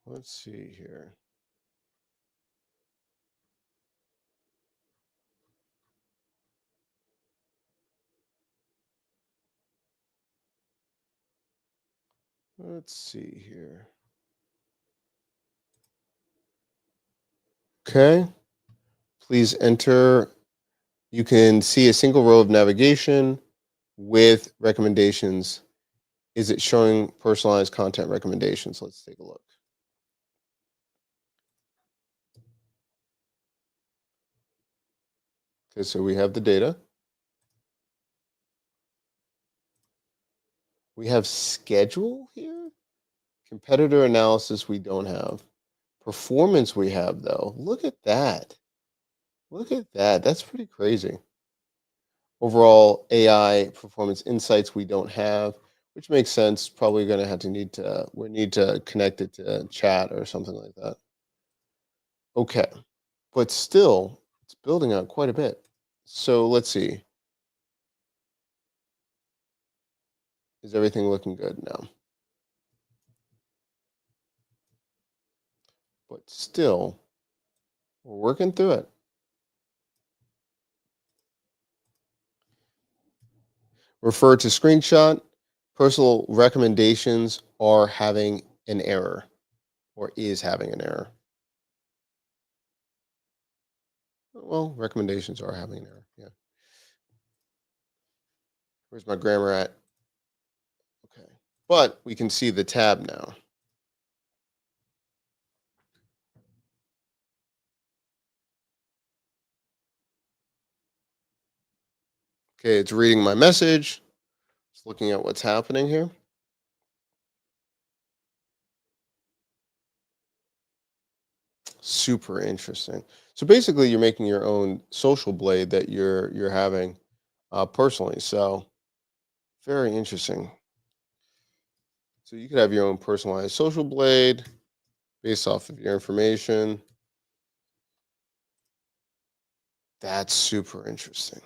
Let's see here. Let's see here. Okay. Please enter. You can see a single row of navigation with recommendations. Is it showing personalized content recommendations? Let's take a look. Okay, so we have the data. We have schedule here. Competitor analysis we don't have. Performance we have though. Look at that. Look at that. That's pretty crazy. Overall AI performance insights we don't have, which makes sense. Probably going to have to need to connect it to chat or something like that. Okay, but still, it's building out quite a bit. So let's see. Is everything looking good now? But still, we're working through it. Refer to screenshot. Personal recommendations are having an error or is having an error. Well, recommendations are having an error. Yeah. Where's my grammar at? Okay. But we can see the tab now. Okay, it's reading my message. It's looking at what's happening here. Super interesting. So basically, you're making your own social blade that you're having personally. So very interesting. So you could have your own personalized social blade based off of your information. That's super interesting.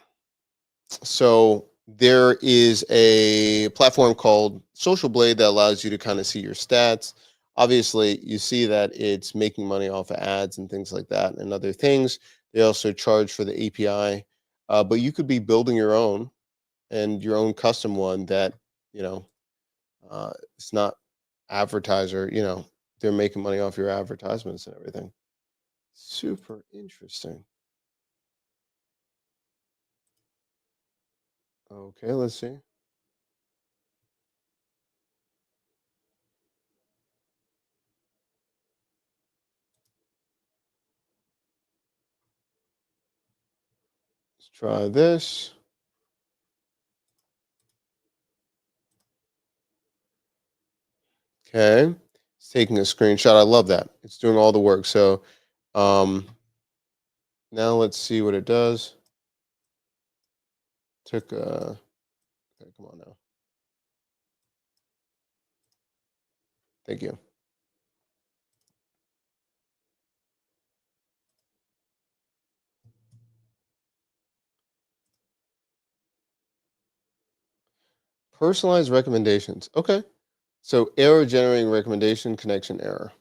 So there is a platform called Social Blade that allows you to kind of see your stats. Obviously, you see that it's making money off of ads and things like that and other things. They also charge for the API, but you could be building your own and your own custom one that you know it's not advertiser. They're making money off your advertisements and everything. Super interesting. Okay, let's see. Let's try this. Okay. It's taking a screenshot. I love that. It's doing all the work. So um, now let's see what it does. Took okay, come on now. Thank you. Personalized recommendations. Okay. So error generating recommendation connection error.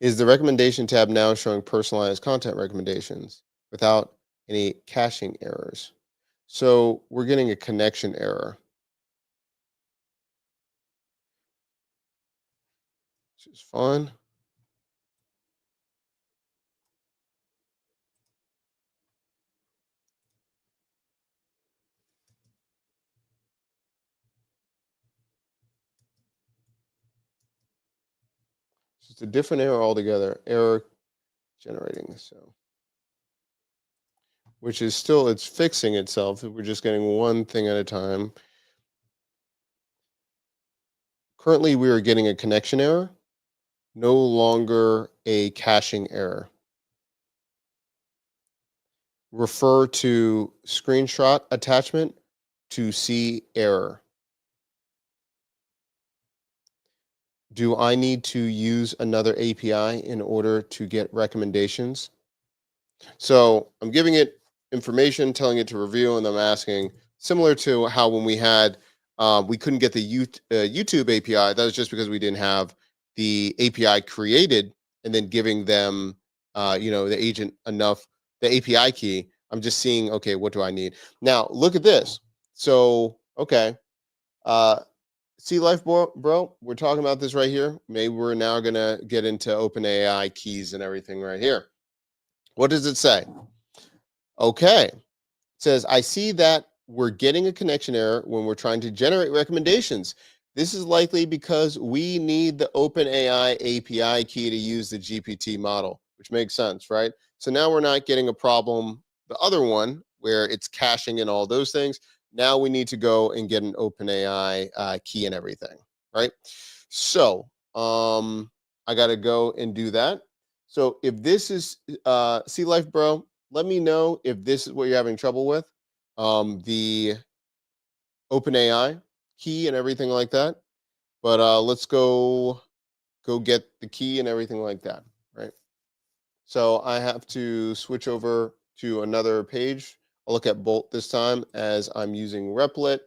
Is the recommendation tab now showing personalized content recommendations without any caching errors? So we're getting a connection error, which is fun. It's just a different error altogether. Error generating. So which is still it's fixing itself. We're just getting one thing at a time. Currently, we are getting a connection error, no longer a caching error. Refer to screenshot attachment to see error. Do I need to use another API in order to get recommendations? So I'm giving it information, telling it to review, and I'm asking, similar to how when we couldn't get the YouTube API, that was just because we didn't have the API created, and then giving them, the agent the API key. I'm just seeing, okay, what do I need? Now, look at this. So, okay, uh, see life, bro, we're talking about this right here. Maybe we're now going to get into OpenAI keys and everything right here. What does it say? Okay. It says, I see that we're getting a connection error when we're trying to generate recommendations. This is likely because we need the OpenAI API key to use the GPT model, which makes sense, right? So now we're not getting a problem the other one where it's caching in all those things. Now we need to go and get an OpenAI key and everything, right? So I got to go and do that. So if this is Sea Life, bro, let me know if this is what you're having trouble with. The OpenAI key and everything like that. But let's go get the key and everything like that, right? So I have to switch over to another page. I'll look at Bolt this time as I'm using Replit,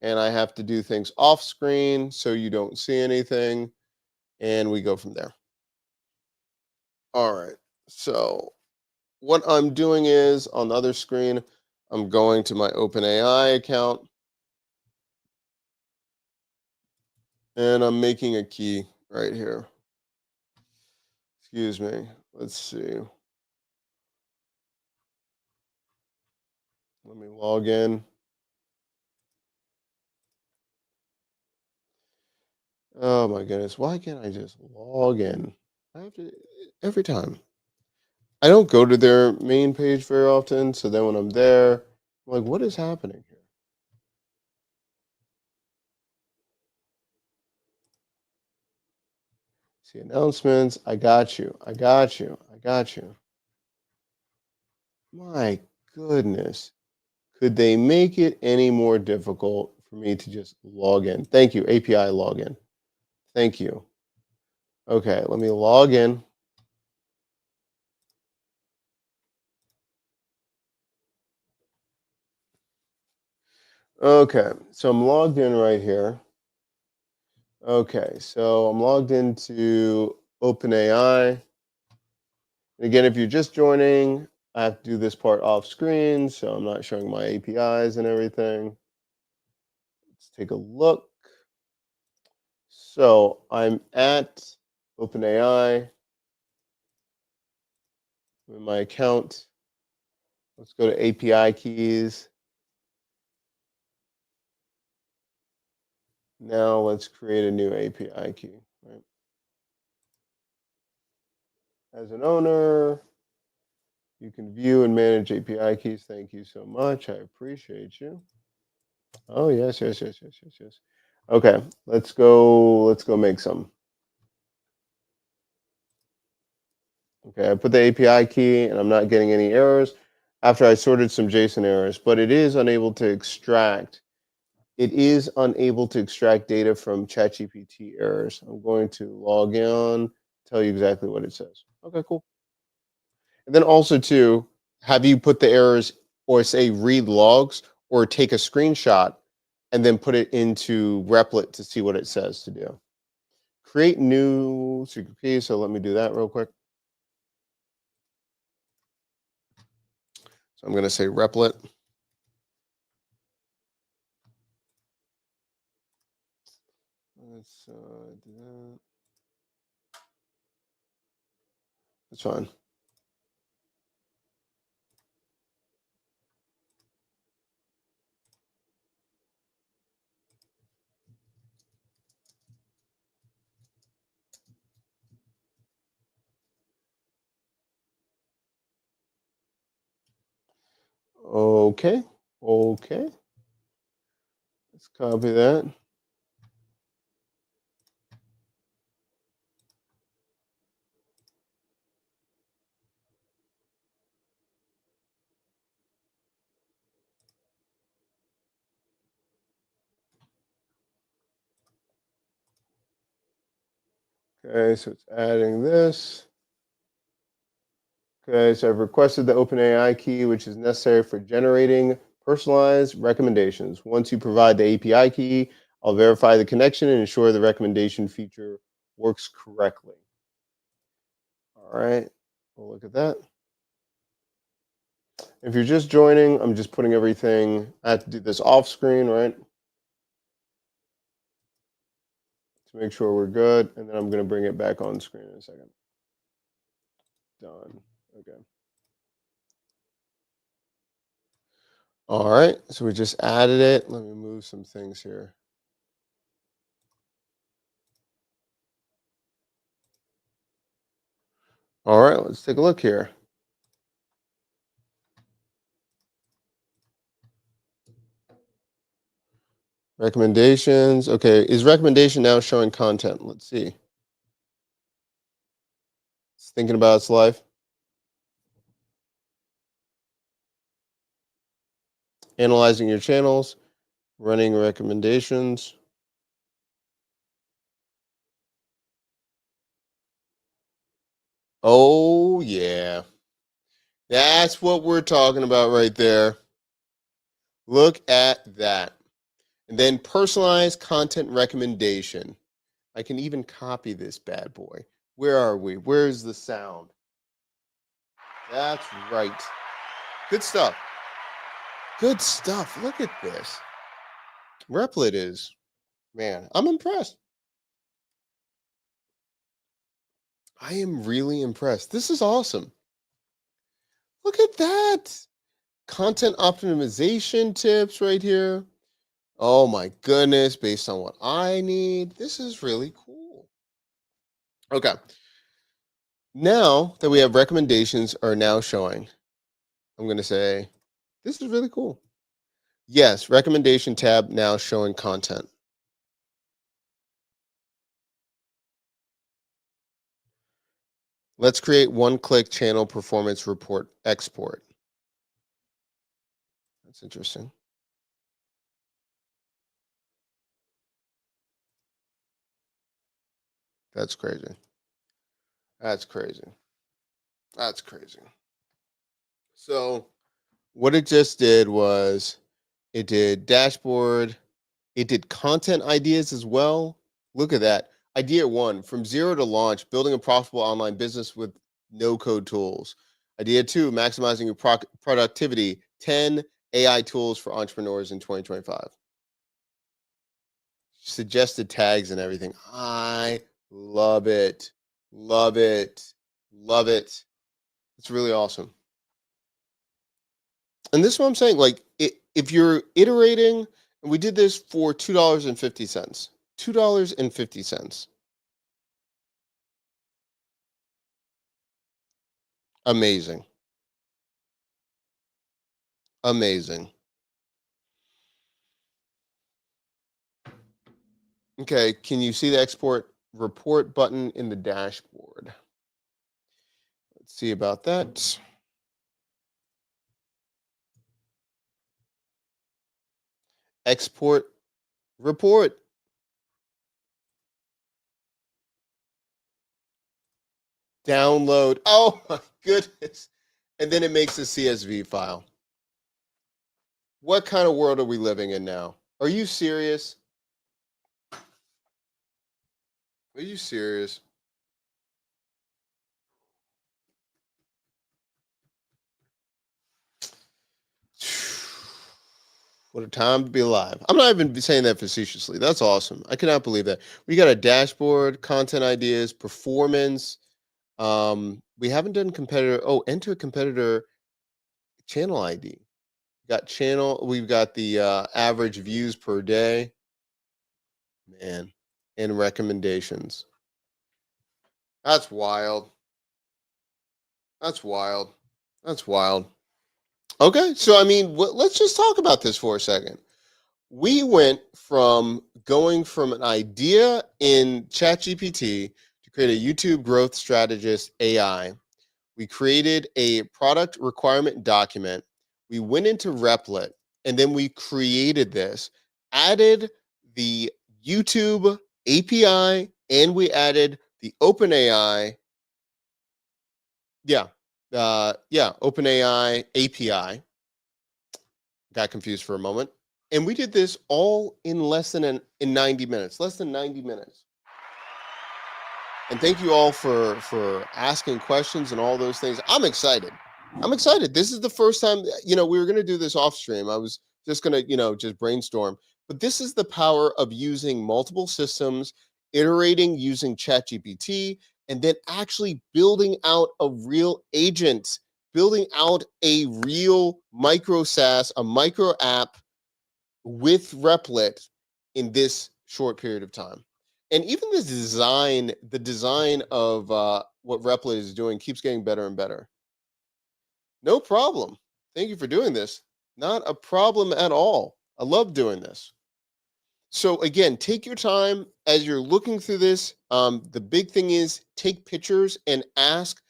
and I have to do things off screen so you don't see anything, and we go from there. All right. So what I'm doing is on the other screen, I'm going to my OpenAI account, and I'm making a key right here. Excuse me. Let's see. Let me log in. Oh my goodness. Why can't I just log in? I have to every time. I don't go to their main page very often, so then when I'm there, I'm like, what is happening here? See announcements. I got you. I got you. I got you. My goodness. Could they make it any more difficult for me to just log in? Thank you. API login. Thank you. Okay, let me log in. Okay, so I'm logged in right here. Okay, so I'm logged into OpenAI. And again, if you're just joining, I have to do this part off screen, so I'm not showing my APIs and everything. Let's take a look. So I'm at OpenAI in my account. Let's go to API keys. Now let's create a new API key. Right? As an owner, you can view and manage API keys. Thank you so much. I appreciate you. Oh yes, yes, yes, yes, yes, yes. Okay, let's go. Let's go make some. Okay, I put the API key and I'm not getting any errors after I sorted some JSON errors, but it is unable to extract. It is unable to extract data from ChatGPT errors. I'm going to log in, tell you exactly what it says. Okay, cool. And then also too, have you put the errors or say read logs or take a screenshot and then put it into Replit to see what it says to do. Create new secret key. So let me do that real quick. So I'm going to say Replit. Let's do that. That's fine. Okay. Okay. Let's copy that. Okay, so it's adding this. Okay, so I've requested the OpenAI key, which is necessary for generating personalized recommendations. Once you provide the API key, I'll verify the connection and ensure the recommendation feature works correctly. All right, we'll look at that. If you're just joining, I'm just putting everything, I have to do this off screen, right? To make sure we're good. And then I'm going to bring it back on screen in a second. Done. Okay. All right, so we just added it. Let me move some things here. All right, let's take a look here. Recommendations. Okay, is recommendation now showing content? Let's see. It's thinking about its life. Analyzing your channels, running recommendations. Oh, yeah. That's what we're talking about right there. Look at that. And then personalized content recommendation. I can even copy this bad boy. Where are we? Where's the sound? That's right. Good stuff. Good stuff. Look at this. Replit is, man, I'm impressed. I am really impressed. This is awesome. Look at that. Content optimization tips right here. Oh my goodness, based on what I need. This is really cool. Okay. Now that we have recommendations are now showing, I'm going to say, this is really cool. Yes, recommendation tab now showing content. Let's create one-click channel performance report export. That's interesting. That's crazy. That's crazy. That's crazy. So what it just did was it did dashboard. It did content ideas as well. Look at that. Idea one, from zero to launch, building a profitable online business with no code tools. Idea two, maximizing your productivity, 10 AI tools for entrepreneurs in 2025. Suggested tags and everything. I love it. Love it. Love it. It's really awesome. And this is what I'm saying. Like, if you're iterating, and we did this for $2.50. $2.50. Amazing. Amazing. Okay, can you see the export report button in the dashboard? Let's see about that. Export report. Download. Oh my goodness. And then it makes a CSV file. What kind of world are we living in now? Are you serious? Are you serious? What a time to be alive. I'm not even saying that facetiously. That's awesome. I cannot believe that. We got a dashboard, content ideas, performance. We haven't done competitor. Oh, enter competitor channel ID. Got channel. We've got the average views per day. Man, and recommendations. That's wild. That's wild. That's wild. Okay, so I mean, let's just talk about this for a second. We went from going from an idea in ChatGPT to create a YouTube growth strategist AI. We created a product requirement document. We went into Replit and then we created this, added the YouTube API, and we added the OpenAI. OpenAI API. Got confused for a moment. And we did this all in less than in 90 minutes, less than 90 minutes. And thank you all for asking questions and all those things. I'm excited. I'm excited. This is the first time, we were going to do this off stream. I was just going to, just brainstorm. But this is the power of using multiple systems, iterating using ChatGPT, and then actually building out a real agent, building out a real micro SaaS, a micro app with Replit in this short period of time. And even the design of what Replit is doing keeps getting better and better. No problem. Thank you for doing this. Not a problem at all. I love doing this. So again, take your time as you're looking through this. The big thing is take pictures and ask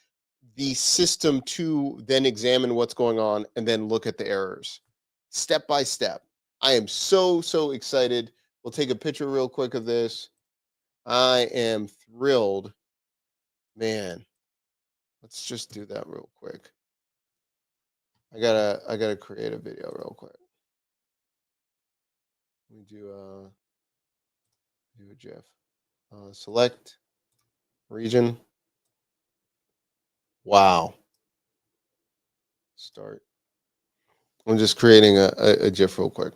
the system to then examine what's going on and then look at the errors step by step. I am so excited. We'll take a picture real quick of this. I am thrilled. Man, let's just do that real quick. I gotta create a video real quick. Let me do a GIF. Select region. Wow. Start. I'm just creating a GIF real quick.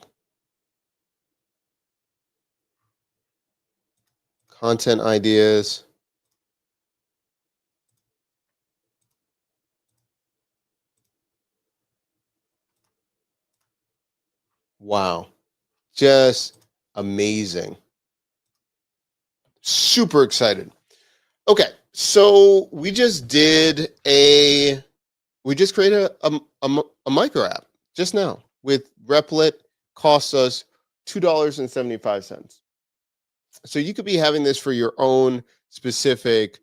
Content ideas. Wow. Just amazing. Super excited. Okay. So we just created a micro app just now with Replit. Costs us $2.75. So you could be having this for your own specific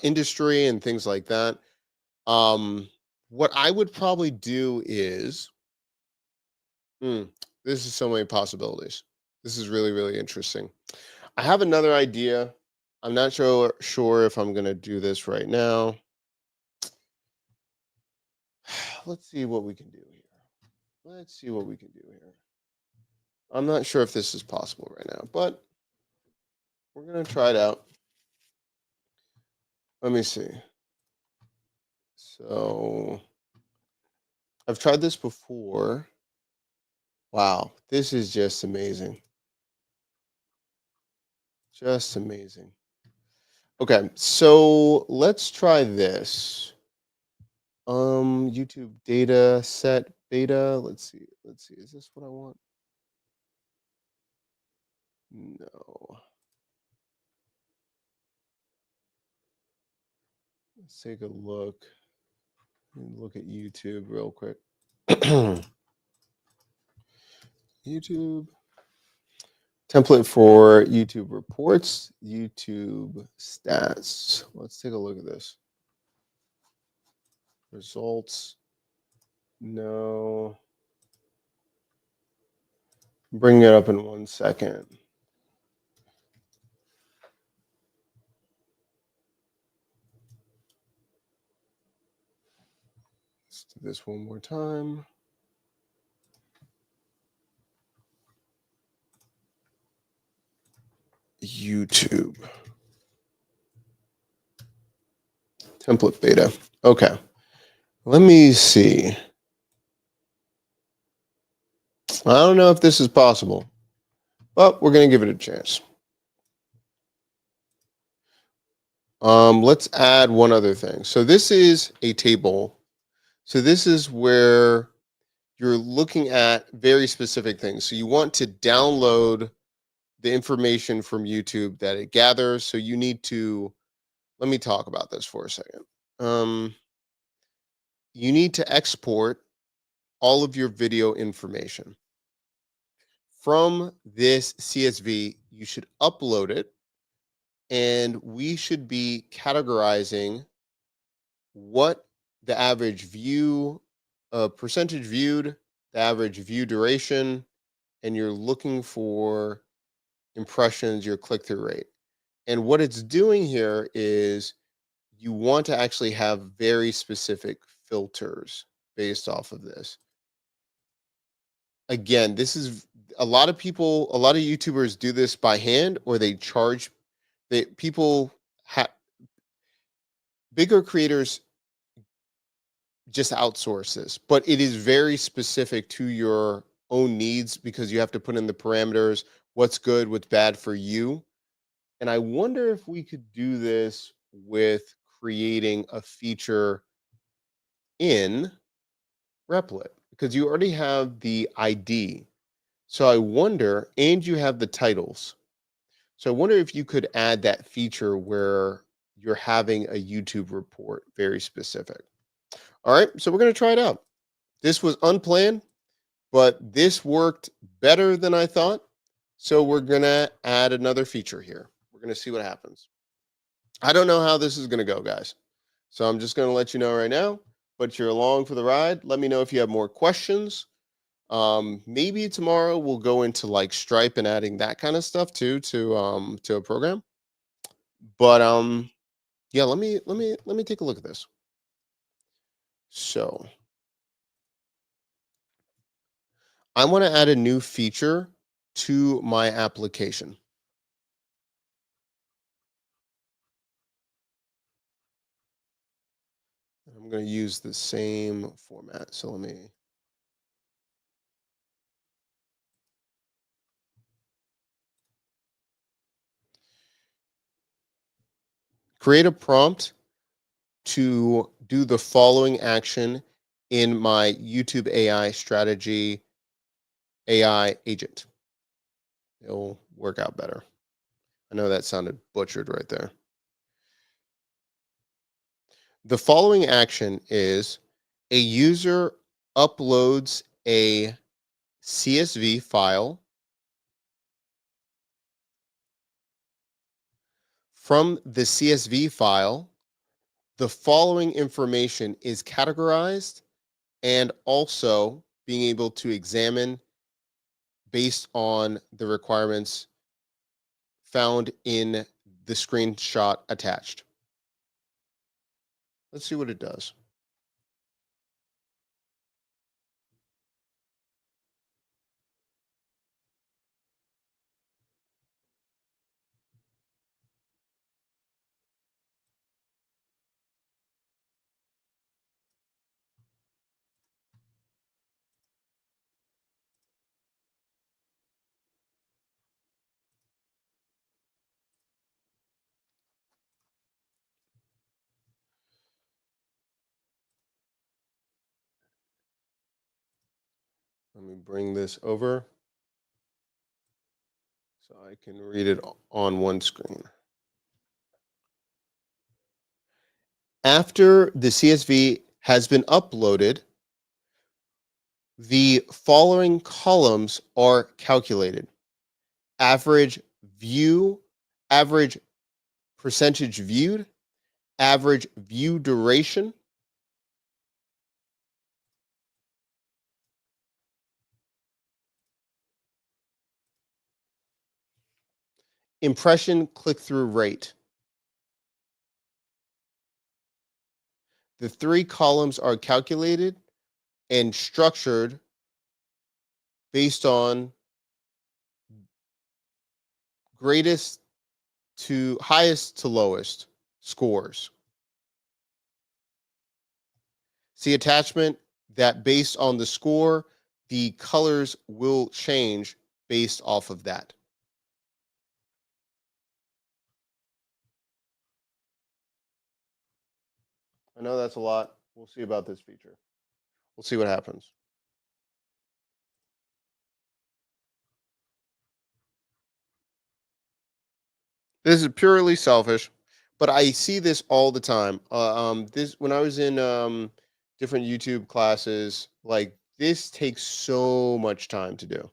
industry and things like that. What I would probably do is, this is so many possibilities. This is really interesting. I have another idea. I'm not sure if I'm gonna do this right now. Let's see what we can do here. Let's see what we can do here. I'm not sure if this is possible right now, but we're gonna try it out. Let me see. So I've tried this before. Wow, this is just amazing. Just amazing. Okay, so let's try this. YouTube data set beta. Let's see. Let's see. Is this what I want? No. Let's take a look. Look at YouTube real quick. YouTube template for YouTube reports, YouTube stats. Let's take a look at this. Results. No. Bring it up in 1 second. Let's do this one more time. YouTube. Template beta. Okay. Let me see. I don't know if this is possible, but we're going to give it a chance. Let's add one other thing. So this is a table. So this is where you're looking at very specific things. So you want to download the information from YouTube that it gathers. So you need to, let me talk about this for a second. You need to export all of your video information. From this CSV, you should upload it, and we should be categorizing what the average view, percentage viewed, the average view duration, and you're looking for impressions, your click-through rate. And what it's doing here is you want to actually have very specific filters based off of this. Again, this is a lot of YouTubers do this by hand, or they charge people bigger creators just outsource this, but it is very specific to your own needs because you have to put in the parameters, what's good, what's bad for you. And I wonder if we could do this with creating a feature in Replit, because you already have the ID. So I wonder, and you have the titles. So I wonder if you could add that feature where you're having a YouTube report very specific. All right, so we're going to try it out. This was unplanned, but this worked better than I thought. So we're gonna add another feature here. We're gonna see what happens. I don't know how this is gonna go, guys. So I'm just gonna let you know right now. But you're along for the ride. Let me know if you have more questions. Maybe tomorrow we'll go into like Stripe and adding that kind of stuff too to a program. But yeah, let me take a look at this. So I want to add a new feature to my application. I'm going to use the same format. So let me create a prompt to do the following action in my YouTube AI strategy AI agent. It'll work out better. I know that sounded butchered right there. The following action is a user uploads a CSV file. From the CSV file, the following information is categorized and also being able to examine based on the requirements found in the screenshot attached. Let's see what it does. Let me bring this over so I can read it on one screen. After the CSV has been uploaded, the following columns are calculated. Average view, average percentage viewed, average view duration, impression click-through rate. The three columns are calculated and structured based on greatest to highest to lowest scores. See attachment that based on the score, the colors will change based off of that. I know that's a lot. We'll see about this feature. We'll see what happens. This is purely selfish, but I see this all the time. This when I was in different YouTube classes, like this takes so much time to do.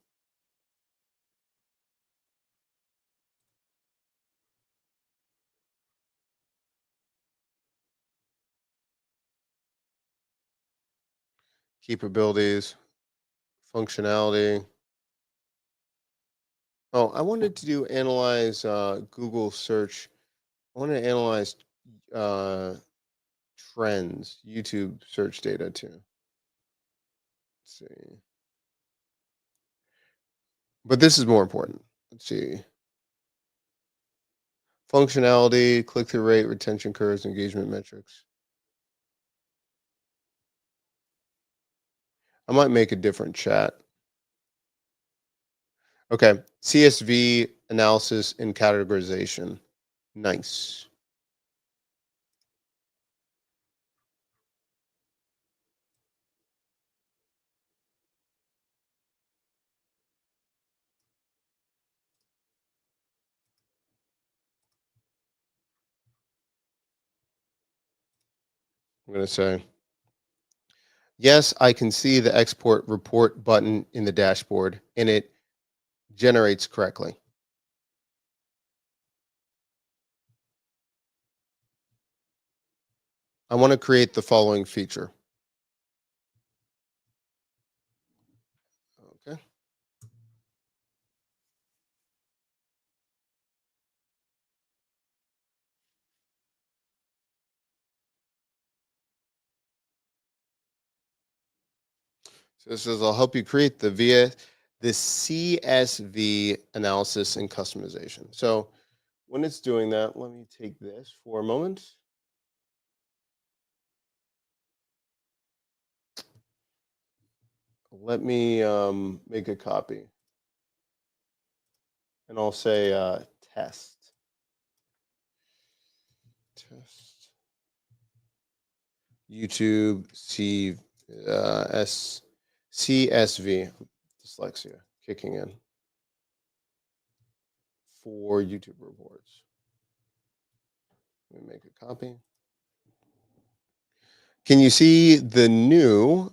Capabilities, functionality. Oh, I wanted to do analyze Google search. I want to analyze uh, trends, YouTube search data too. Let's see. But this is more important. Let's see. Functionality, click-through rate, retention curves, engagement metrics. I might make a different chat. Okay. CSV analysis and categorization. Nice. I'm going to say, yes, I can see the export report button in the dashboard, and it generates correctly. I want to create the following feature. Okay. So this says I'll help you create the CSV analysis and customization. So when it's doing that, let me take this for a moment. Let me make a copy, and I'll say test. Test. YouTube CSV. Dyslexia kicking in for YouTube reports. Let me make a copy. Can you see the new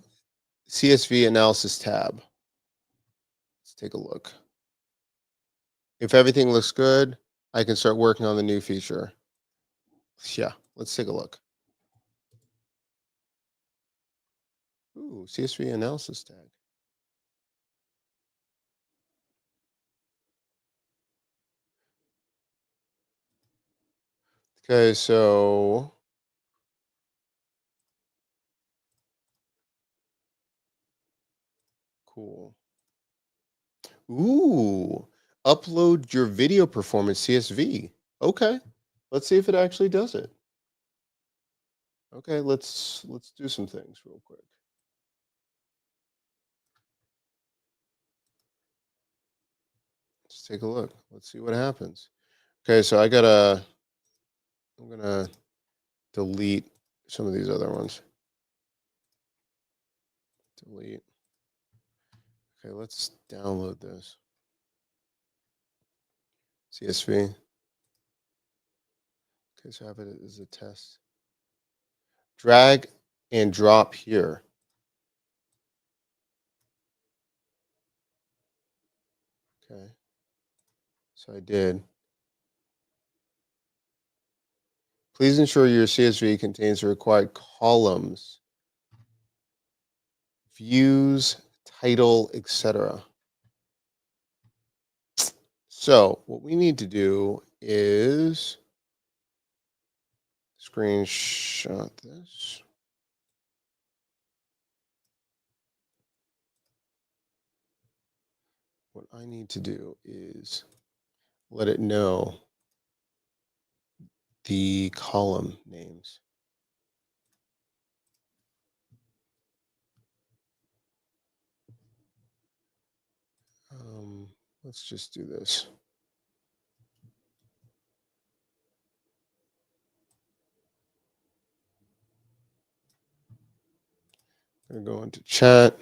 CSV analysis tab? Let's take a look. If everything looks good, I can start working on the new feature. Yeah, let's take a look. Ooh, CSV analysis tag. Okay, so cool. Ooh, upload your video performance CSV. Okay, let's see if it actually does it. Okay, let's do some things real quick. Let's take a look. Let's see what happens. Okay, so I'm gonna delete some of these other ones. Delete. Okay, let's download this CSV. Okay, so I have it as a test. Drag and drop here. Okay, so I did. Please ensure your CSV contains the required columns, views, title, etc. So what we need to do is screenshot this. What I need to do is let it know the column names. Let's just do this. I'm gonna go into chat.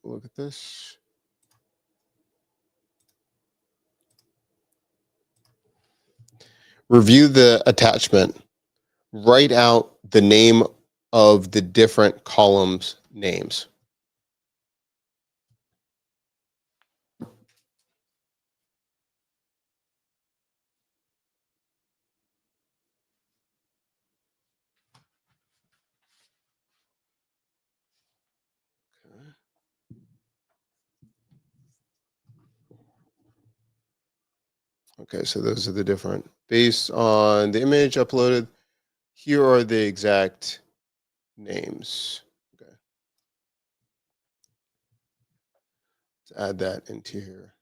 Look at this. Review the attachment. Write out the name of the different columns names. Okay, so those are the different. Based on the image uploaded, here are the exact names. Okay. Let's add that into here.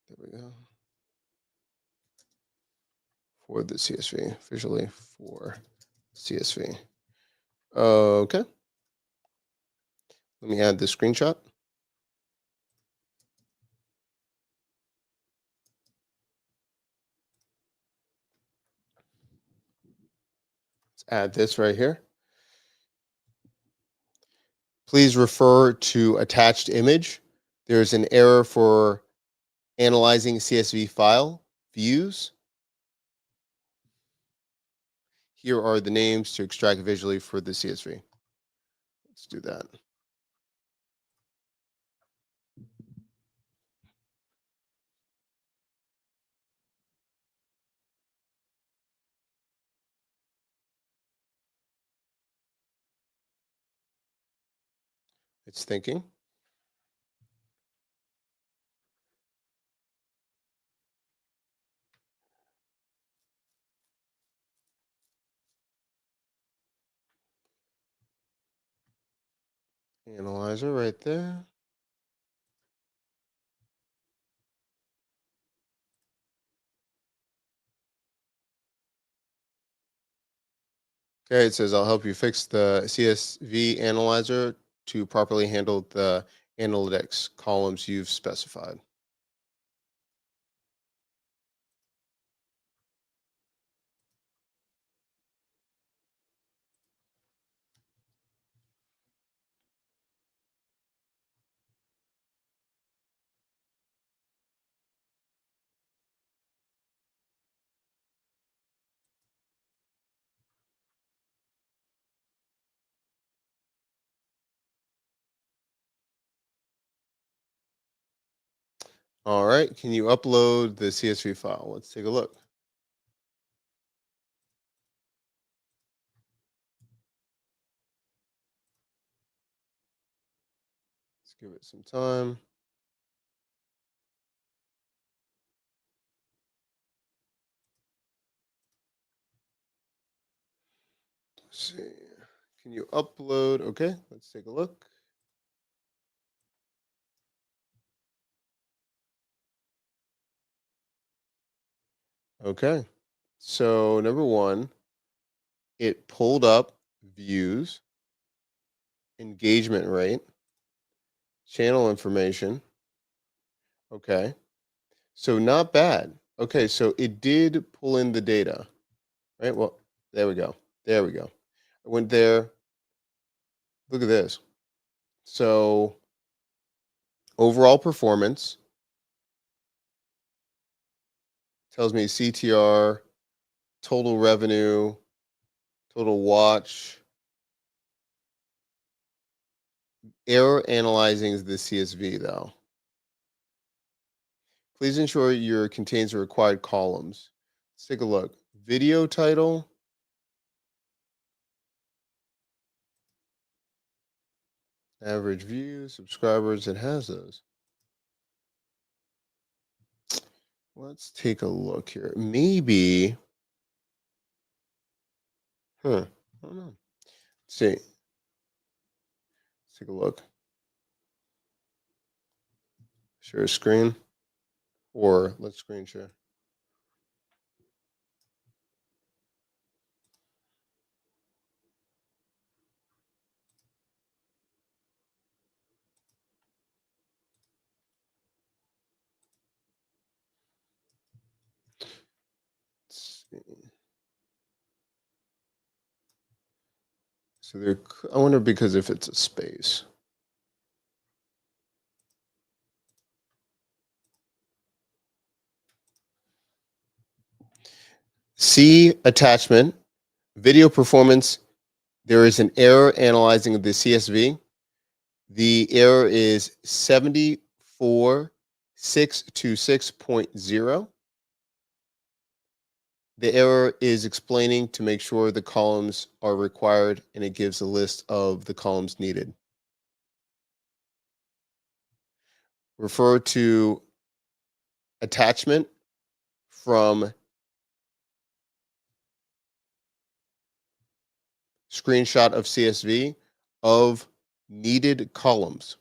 There we go. For the CSV, visually for CSV. Okay. Let me add the screenshot. Let's add this right here. Please refer to attached image. There's an error for analyzing CSV file views. Here are the names to extract visually for the CSV. Let's do that. It's thinking. Analyzer right there. Okay, it says I'll help you fix the CSV analyzer to properly handle the analytics columns you've specified. All right, can you upload the CSV file? Let's take a look. Let's give it some time. Let's see. Can you upload? Okay, let's take a look. Okay, so number one, it pulled up views, engagement rate, channel information. Okay, so not bad. Okay, so it did pull in the data, right? Well, there we go. There we go. I went there. Look at this. So overall performance tells me CTR, total revenue, total watch. Error analyzing the CSV though. Please ensure your contains the required columns. Let's take a look. Video title. Average views, subscribers, it has those. Let's take a look here. Maybe, I don't know. Let's see. Let's take a look. Share a screen, or let's screen share. Let's see. So there, I wonder because if it's a space. See attachment, video performance. There is an error analyzing the CSV. The error is 74626.0. The error is explaining to make sure the columns are required, and it gives a list of the columns needed. Refer to attachment from screenshot of CSV of needed columns.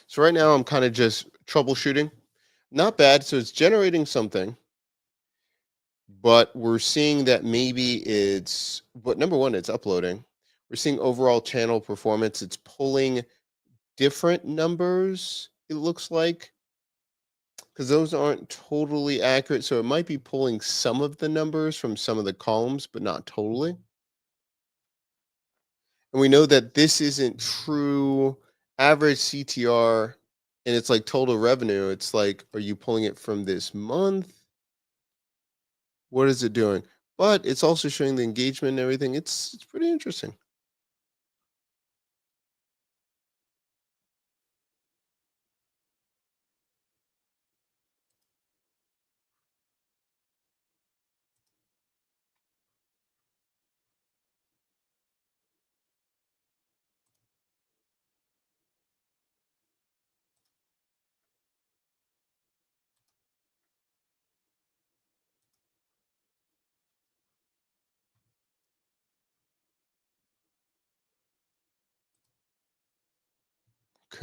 So right now I'm kind of just troubleshooting. Not bad. So it's generating something, but we're seeing that maybe but number one, it's uploading. We're seeing overall channel performance. It's pulling different numbers, it looks like. because those aren't totally accurate. So it might be pulling some of the numbers from some of the columns, but not totally. And we know that this isn't true average CTR, and it's like total revenue. It's like, are you pulling it from this month? What is it doing? But it's also showing the engagement and everything. It's pretty interesting.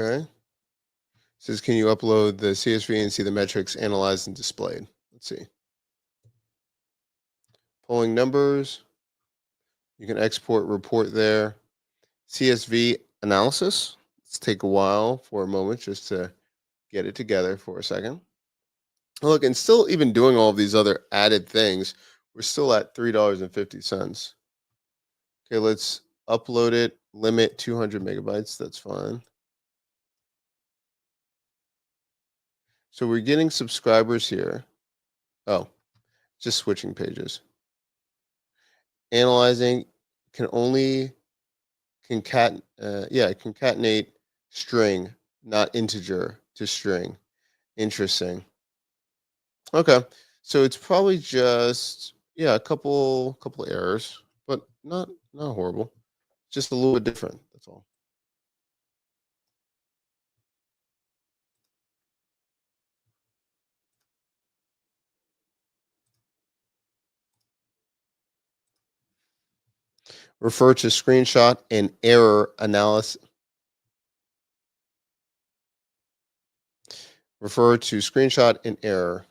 Okay. Says, can you upload the CSV and see the metrics analyzed and displayed? Let's see. Pulling numbers. You can export report there. CSV analysis. Let's take a while for a moment just to get it together for a second. Look, and still even doing all of these other added things, we're still at $3.50. Okay, let's upload it. Limit 200 megabytes. That's fine. So we're getting subscribers here. Oh, just switching pages. Analyzing can only concatenate string, not integer to string. Interesting. Okay. So it's probably just a couple errors, but not horrible. Just a little bit different. That's all. Refer to screenshot and error analysis. Refer to screenshot and error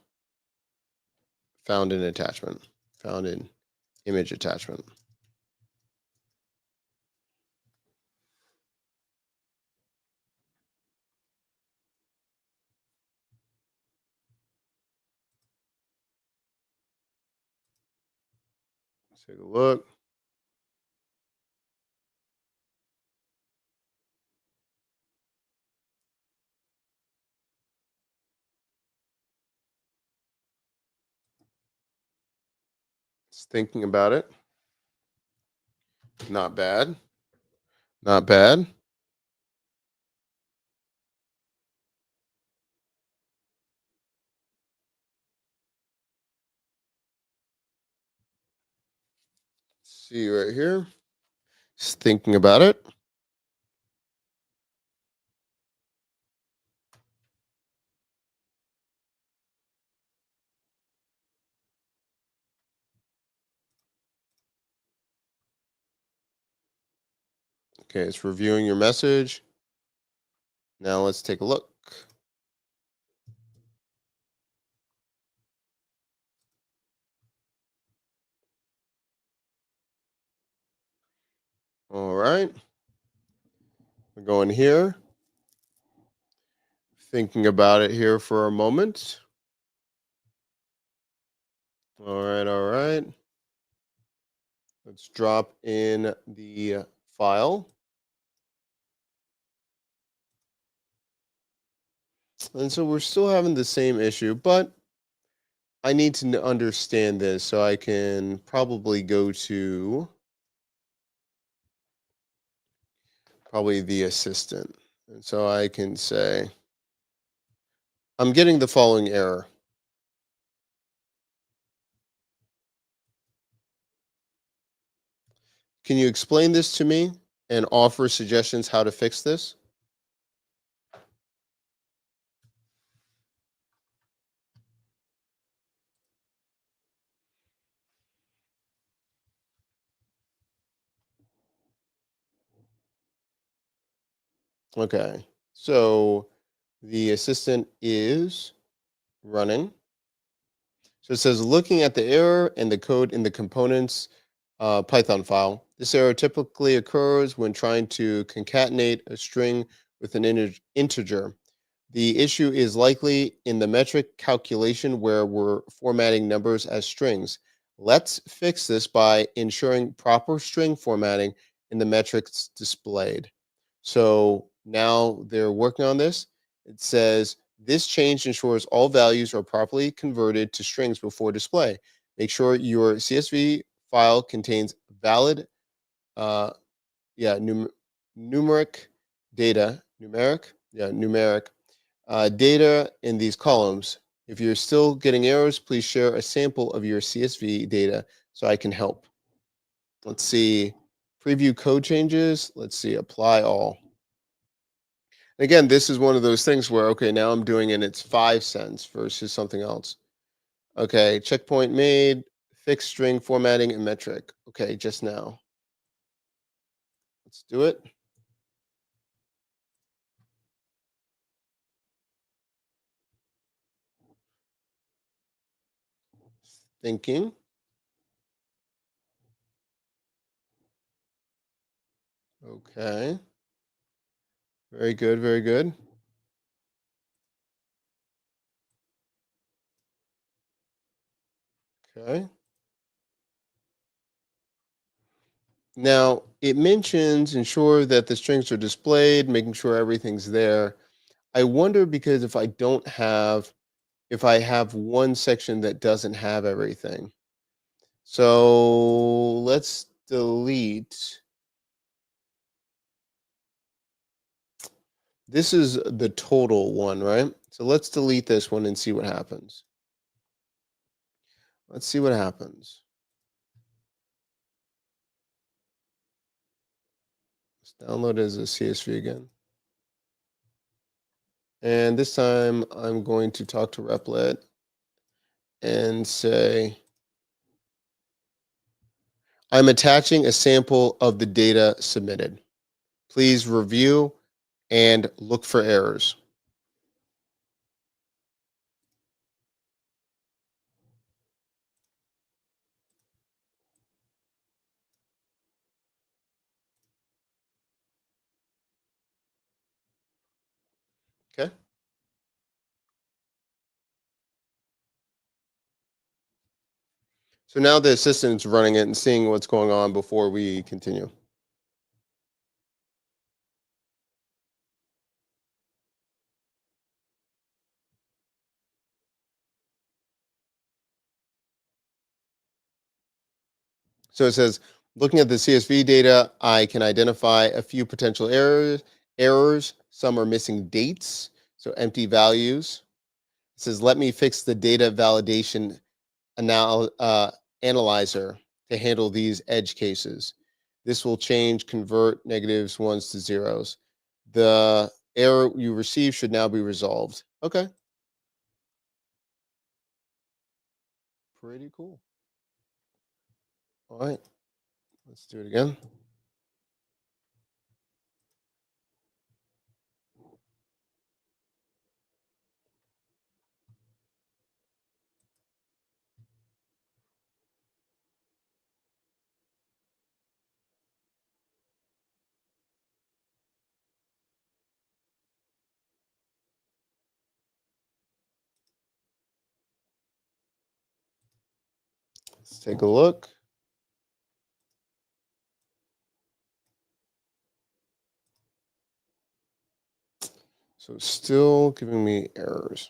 found in attachment. Found in image attachment. Let's take a look. Just thinking about it. Not bad. Not bad. See right here. Just thinking about it. Okay, it's reviewing your message. Now let's take a look. All right. We're going here. Thinking about it here for a moment. All right, all right. Let's drop in the file. And so we're still having the same issue, but I need to understand this so I can probably go to probably the assistant. And so I can say, I'm getting the following error. Can you explain this to me and offer suggestions how to fix this? Okay. So the assistant is running. So it says looking at the error and the code in the components Python file. This error typically occurs when trying to concatenate a string with an integer. The issue is likely in the metric calculation where we're formatting numbers as strings. Let's fix this by ensuring proper string formatting in the metrics displayed. So now they're working on this. It says this change ensures all values are properly converted to strings before display. Make sure your CSV file contains valid, uh, yeah, numeric data, numeric data in these columns. If you're still getting errors, please share a sample of your CSV data so I can help. Let's see, preview code changes. Let's see, apply all. Again, this is one of those things where, okay, now I'm doing it, it's 5 cents versus something else. Okay, checkpoint made, fixed string formatting and metric. Okay, just now. Let's do it. Thinking. Okay. Very good, very good. Okay. Now, it mentions ensure that the strings are displayed, making sure everything's there. I wonder because if I have one section that doesn't have everything. So let's delete. This is the total one, right? So let's delete this one and see what happens. Let's see what happens. Let's download it as a CSV again. And this time I'm going to talk to Replit and say, I'm attaching a sample of the data submitted. Please review and look for errors. Okay. So now the assistant's running it and seeing what's going on before we continue. So it says, looking at the CSV data, I can identify a few potential errors. Some are missing dates, so empty values. It says, let me fix the data validation analyzer to handle these edge cases. This will change convert negatives ones to zeros. The error you receive should now be resolved. Okay, pretty cool. All right, let's do it again. Let's take a look. So it's still giving me errors.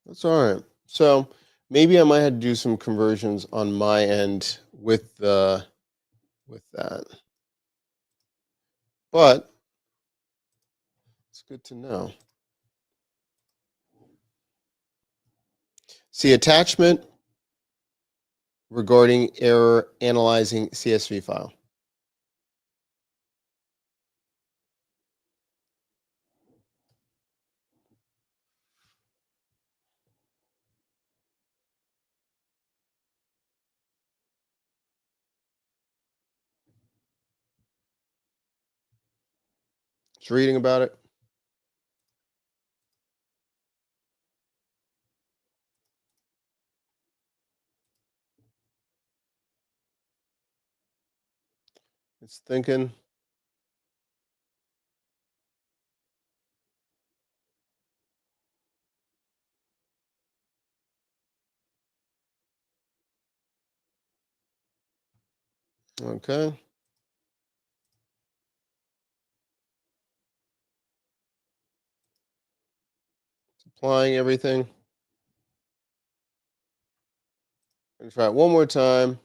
That's all right. So maybe I might have to do some conversions on my end with that. But it's good to know. See attachment regarding error analyzing CSV file. Just reading about it. It's thinking. Okay. Applying everything. And try it one more time.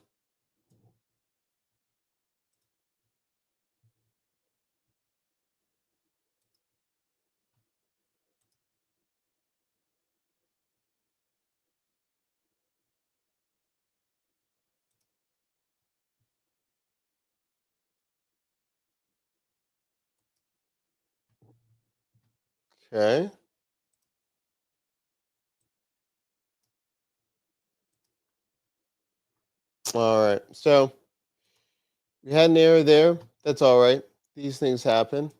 Okay. All right. So we had an error there. That's all right. These things happen.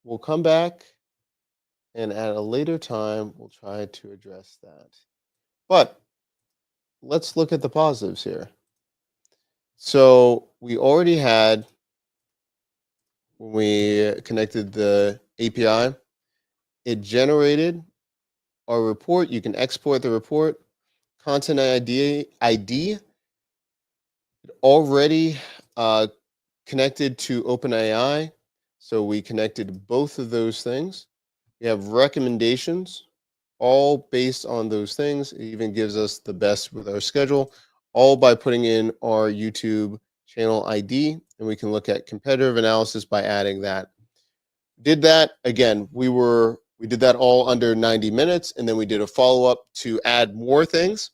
We'll come back and at a later time, we'll try to address that. But let's look at the positives here. So we already had, when we connected the API, it generated our report. You can export the report. Content ID already connected to OpenAI. So we connected both of those things. We have recommendations, all based on those things. It even gives us the best with our schedule, all by putting in our YouTube channel ID. And we can look at competitive analysis by adding that. Did that again. We did that all under 90 minutes, and then we did a follow-up to add more things.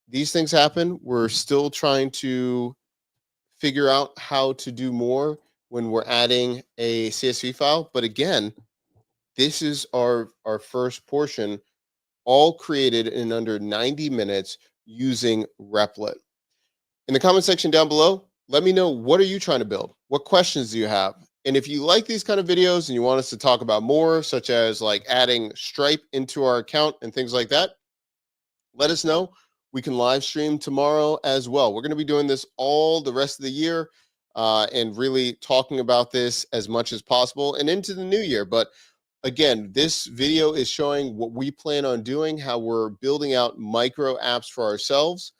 These things happen. We're still trying to figure out how to do more when we're adding a CSV file. But again, this is our first portion, all created in under 90 minutes using Replit. In the comment section down below, let me know, what are you trying to build? What questions do you have? And if you like these kind of videos and you want us to talk about more, such as like adding Stripe into our account and things like that, let us know. We can live stream tomorrow as well. We're going to be doing this all the rest of the year, and really talking about this as much as possible and into the new year. But again, this video is showing what we plan on doing, how we're building out micro apps for ourselves.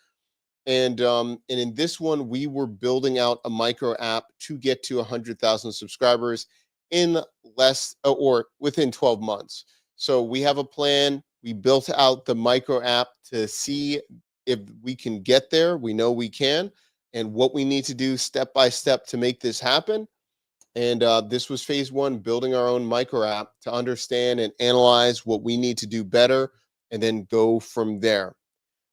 And in this one, we were building out a micro app to get to 100,000 subscribers in less, or within 12 months. So we have a plan. We built out the micro app to see if we can get there. We know we can, and what we need to do step by step to make this happen. And this was phase one, building our own micro app to understand and analyze what we need to do better, and then go from there.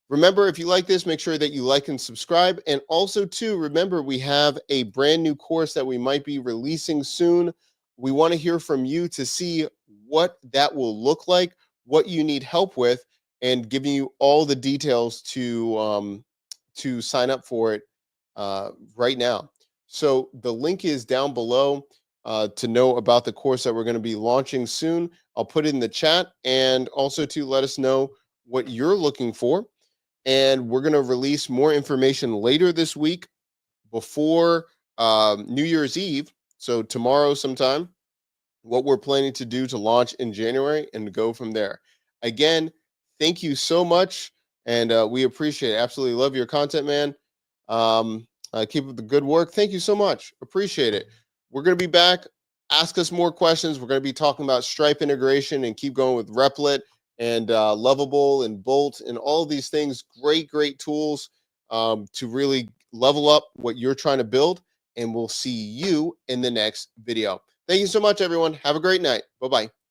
Remember, if you like this, make sure that you like and subscribe. And also, too, remember, we have a brand new course that we might be releasing soon. We want to hear from you to see what that will look like, what you need help with, and giving you all the details to sign up for it right now. So the link is down below to know about the course that we're going to be launching soon. I'll put it in the chat, and also to let us know what you're looking for. And we're going to release more information later this week, before New Year's Eve. So tomorrow sometime, what we're planning to do to launch in January and go from there. Again, thank you so much. And we appreciate it. Absolutely love your content, man. Keep up the good work. Thank you so much. Appreciate it. We're going to be back. Ask us more questions. We're going to be talking about Stripe integration and keep going with Replit and Lovable and Bolt and all these things. Great, great tools to really level up what you're trying to build. And we'll see you in the next video. Thank you so much, everyone. Have a great night. Bye-bye.